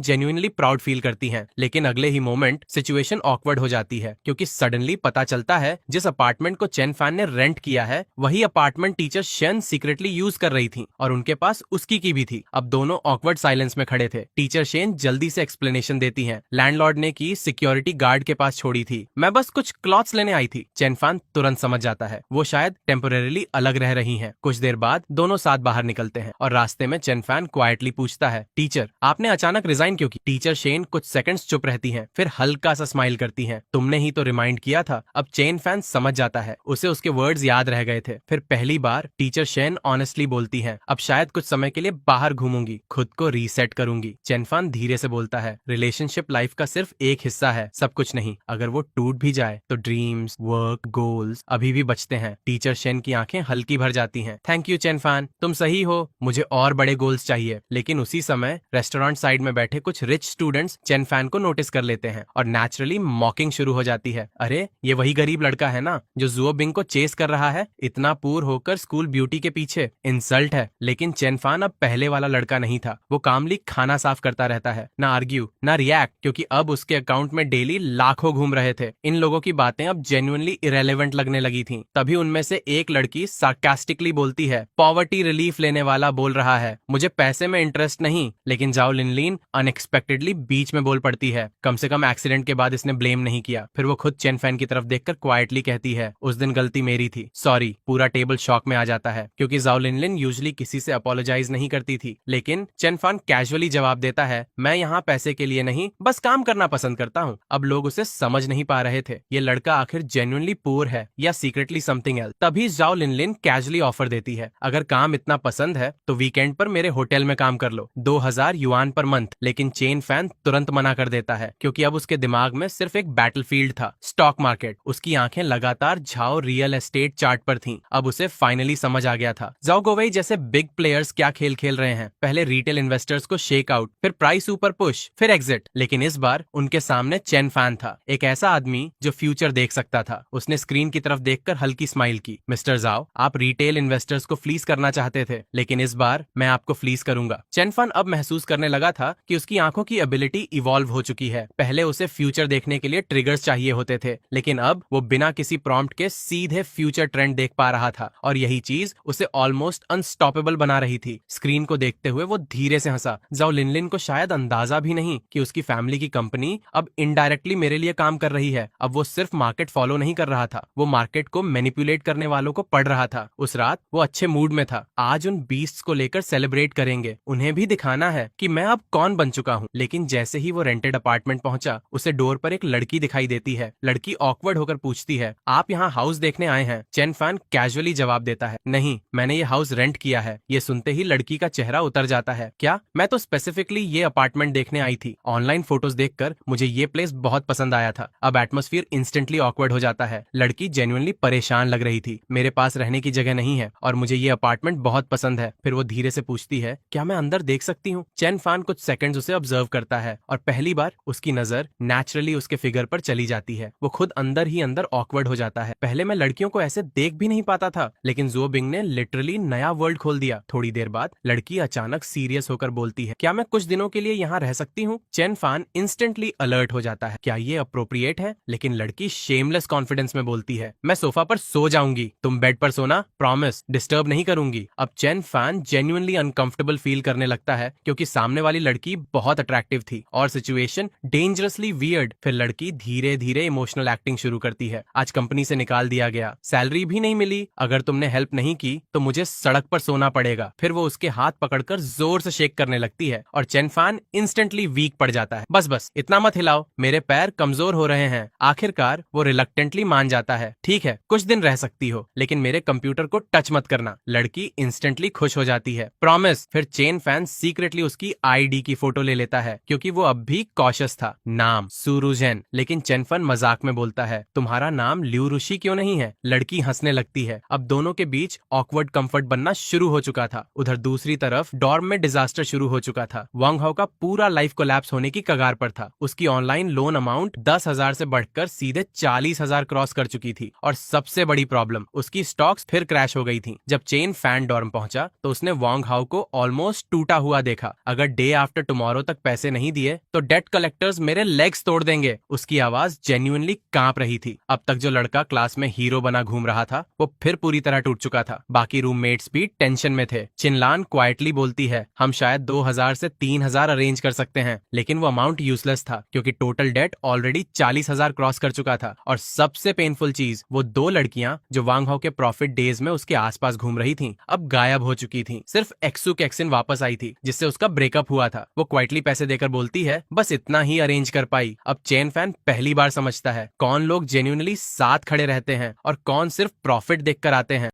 genuinely proud feel करती हैं। लेकिन अगले ही मोमेंट सिचुएशन ऑकवर्ड हो जाती है क्योंकि सडनली पता चलता है जिस अपार्टमेंट को चेन फैन ने रेंट किया है वही apartment teacher Shane secretly use कर रही थी और उनके पास उसकी की भी थी। अब दोनों ऑकवर्ड साइलेंस में खड़े थे। टीचर शेन जल्दी से एक्सप्लेनेशन देती हैं, लैंडलॉर्ड ने की सिक्योरिटी गार्ड के पास छोड़ी थी, मैं बस कुछ क्लॉथ्स लेने आई थी। चेन फैन तुरंत समझ जाता है वो शायद टेम्पोरेरीली अलग रह रही हैं। कुछ देर बाद दोनों साथ बाहर निकलते हैं और रास्ते में चेन फैन क्वाइटली पूछता है, टीचर आपने अचानक रिजाइन क्यों की? टीचर शेन कुछ सेकंड्स चुप रहती हैं, फिर हल्का सा स्माइल करती हैं, तुमने ही तो रिमाइंड किया था। अब चेन फैन समझ जाता है उसे उसके वर्ड्स याद रह गए थे। फिर पहली बार टीचर शेन ऑनेस्टली बोलती हैं, अब शायद कुछ समय के लिए बाहर घूमूंगी, खुद को रीसेट करूंगी। चेन फैन धीरे से बोलता है, रिलेशनशिप लाइफ का सिर्फ एक हिस्सा है, सब कुछ नहीं। अगर वो टूट भी जाए तो ड्रीम्स, वर्क, गोल्स अभी भी बचते हैं। टीचर शेन की आंखें हल्की भर जाती हैं। थैंक यू चेन फैन, तुम सही हो, मुझे और बड़े गोल्स चाहिए। लेकिन उसी समय रेस्टोरेंट साइड में बैठे कुछ रिच स्टूडेंट्स चेन फैन को नोटिस कर लेते हैं और नेचुरली मॉकिंग शुरू हो जाती है। अरे ये वही गरीब लड़का है ना जो जुओ बिंग को चेस कर रहा है, इतना पूर होकर स्कूल ब्यूटी के पीछे, इंसल्ट है। लेकिन चेन फैन अब पहले वाला लड़का नहीं था। वो कामली खाना साफ करता रहता है, ना आर्ग्यू ना रिएक्ट, क्योंकि अब उसके अकाउंट में डेली लाखों घूम रहे थे। इन लोगों की बातें अब जेन्युइनली इरेलेवेंट लगने लगी थी। तभी उनमें से एक लड़की सार्कास्टिकली बोलती है, पॉवर्टी रिलीफ लेने वाला बोल रहा है, मुझे पैसे में इंटरेस्ट नहीं। लेकिन जाओ लिनलिन अनएक्सपेक्टेडली बीच में बोल पड़ती है। कम से कम एक्सीडेंट के बाद इसने ब्लेम नहीं किया। फिर वो खुद चेन फैन की तरफ देखकर क्वाइटली कहती है, उस दिन गलती मेरी थी, सॉरी। पूरा टेबल शॉक में आ जाता है क्योंकि जाओ लिनलिन यूजुअली किसी से अपोलोजाइज नहीं करती थी। लेकिन चेन फैन कैजुअली जवाब देता है, मैं यहाँ पैसे के लिए नहीं, बस काम करना पसंद करता हूँ। अब लोग उसे समझ नहीं पा रहे थे, ये लड़का आखिर जेन्युइनली पुअर है या सीक्रेटली समथिंग एल्स। तभी बॉस जाओ लिनलिन कैजुअली ऑफर देती है, अगर काम इतना पसंद है तो वीकेंड पर मेरे होटल में काम कर लो, 2000 युआन पर मंथ। लेकिन चेन फैन तुरंत मना कर देता है क्योंकि अब उसके दिमाग में सिर्फ एक बैटलफील्ड था, स्टॉक मार्केट। उसकी आंखें लगातार झाओ रियल एस्टेट चार्ट पर थीं। अब उसे फाइनली समझ आ गया था जाओ गोवेई जैसे बिग प्लेयर्स क्या खेल खेल रहे हैं। पहले रिटेल इन्वेस्टर्स को शेक आउट, फिर प्राइस ऊपर पुश, फिर एग्जिट। लेकिन इस बार उनके सामने चेन फैन था, एक ऐसा आदमी जो फ्यूचर देख सकता था। उसने स्क्रीन की तरफ देखकर हल्की स्माइल की। मिस्टर जाओ, आप रिटेल इन्वेस्टर्स को फ्लीस करना चाहते थे, लेकिन इस बार मैं आपको फ्लीस करूंगा। चेन फैन अब महसूस करने लगा था कि उसकी आंखों की एबिलिटी इवॉल्व हो चुकी है। पहले उसे फ्यूचर देखने के लिए ट्रिगर्स चाहिए होते थे, लेकिन अब वो बिना किसी प्रॉम्प्ट के सीधे फ्यूचर ट्रेंड देख पा रहा था, और यही चीज उसे ऑलमोस्ट अनस्टॉपेबल बना रही थी। स्क्रीन को देखते हुए वो धीरे से हंसा। जाओ लिनलिन को शायद अंदाजा भी नहीं कि उसकी फैमिली की कंपनी अब इनडायरेक्टली मेरे लिए काम कर रही है। अब वो सिर्फ मार्केट फॉलो नहीं कर रहा था, वो मार्केट को मैनिपुलेट करने वालों को पढ़ रहा था। उस रात वो अच्छे मूड में था। आज उन बीस्ट्स को लेकर सेलिब्रेट करेंगे, उन्हें भी दिखाना है कि मैं अब कौन बन चुका हूँ। लेकिन जैसे ही वो रेंटेड अपार्टमेंट पहुंचा, उसे डोर पर एक लड़की दिखाई देती है। लड़की ऑकवर्ड होकर पूछती है, आप यहाँ हाउस देखने आए हैं? चेन फैन कैजुअली जवाब देता है, नहीं, मैंने ये हाउस रेंट किया है। ये सुनते ही लड़की का चेहरा उतर जाता है। क्या? मैं तो स्पेसिफिकली ये अपार्टमेंट देखने आई थी। ऑनलाइन फोटोज देखकर मुझे ये प्लेस बहुत पसंद आया था। अब एटमॉस्फेयर इंस्टेंटली ऑकवर्ड हो जाता है। लड़की जेन्युइनली परेशान लग रही थी। मेरे पास रहने की जगह नहीं है और मुझे ये अपार्टमेंट बहुत पसंद है। फिर वो धीरे से पूछती है, क्या मैं अंदर देख सकती हूँ? चेन फैन कुछ सेकंड्स उसे ऑब्जर्व करता है और पहली बार उसकी नजर नेचुरली उसके फिगर पर चली जाती है। वो खुद अंदर ही अंदर ऑकवर्ड हो जाता है। पहले मैं लड़कियों को ऐसे देख भी नहीं पाता था, लेकिन ज़ुओ बिंग ने लिटरली नया वर्ल्ड खोल दिया। थोड़ी देर बाद लड़की अचानक सीरियस होकर बोलती है, क्या मैं कुछ दिनों के लिए यहाँ रह सकती हूँ? चेन फैन इंस्टेंटली अलर्ट हो जाता है, क्या ये अप्रोप्रिएट है? लेकिन लड़की शेमलेस कॉन्फिडेंस में बोलती है, मैं सोफा पर सो जाऊंगी, तुम बेड पर सोना, प्रॉमिस, डिस्टर्ब नहीं करूंगी। अब Chen fan genuinely uncomfortable feel करने लगता है क्योंकि सामने वाली लड़की बहुत अट्रैक्टिव थी और सिचुएशन डेंजरसली वियर्ड। फिर लड़की धीरे धीरे इमोशनल एक्टिंग शुरू करती है, आज कंपनी से निकाल दिया गया, सैलरी भी नहीं मिली, अगर तुमने हेल्प नहीं की तो मुझे सड़क पर सोना पड़ेगा। फिर वो उसके हाथ पकड़कर जोर से शेक करने लगती है और चेन फैन इंस्टेंटली वीक पड़ जाता है। बस बस, इतना मत हिलाओ, मेरे पैर कमजोर हो रहे हैं। आखिरकार वो रिलक्टेंटली मान जाता है, ठीक है, कुछ दिन रह सकती हो, लेकिन मेरे कंप्यूटर को टच मत करना। लड़की इंस्टेंटली खुश हो जाती है, प्रॉमिस। फिर चेन फैन सीक्रेटली उसकी आईडी की फोटो ले लेता है क्योंकि वो अब भी कॉशियस था। नाम सुरुजेन। लेकिन चेन फैन मजाक में बोलता है, तुम्हारा नाम ल्यू ऋषि क्यों नहीं है? लड़की हंसने लगती है। अब दोनों के बीच ऑकवर्ड कंफर्ट बनना शुरू हो चुका था। उधर दूसरी तरफ डॉर्म में डिजास्टर शुरू हो चुका था। वांग हाओ का पूरा लाइफ कोलैप्स होने की कगार पर था। उसकी ऑनलाइन लोन अमाउंट 10,000 से बढ़कर सीधे 40,000 क्रॉस कर चुकी थी और सबसे बड़ी प्रॉब्लम, उसकी स्टॉक्स फिर क्रैश हो गई थी। जब चेन फैन डॉर्म पहुंचा तो उसने वांग हाओ को ऑलमोस्ट टूटा हुआ देखा। अगर डे आफ्टर टुमारो तक पैसे नहीं दिए तो डेट कलेक्टर्स मेरे लेग्स तोड़ देंगे। उसकी आवाज जेन्युइनली कांप रही थी। अब तक जो लड़का क्लास में हीरो बना घूम रहा था वो फिर पूरी तरह टूट चुका था। बाकी रूममेट्स भी टेंशन में थे। चिनलान क्वाइटली बोलती है, हम शायद 2,000 से 3,000 अरेंज कर सकते हैं, लेकिन वो अमाउंट यूजलेस था क्योंकि टोटल डेट ऑलरेडी 40,000 क्रॉस कर चुका था। और सबसे पेनफुल चीज, वो दो लड़कियां जो वांग हाओ के प्रॉफिट डेज में उसके आसपास घूम रही थीं, अब गायब हो चुकी थीं। सिर्फ एक्सू कैक्सिन वापस आई थी जिससे उसका ब्रेकअप हुआ था। वो क्वाइटली पैसे देकर बोलती है, बस इतना ही अरेंज कर पाई। अब चेन फैन पहली बार समझता है कौन लोग जेन्युइनली साथ खड़े रहते हैं और कौन सिर्फ प्रॉफिट देखकर आते हैं।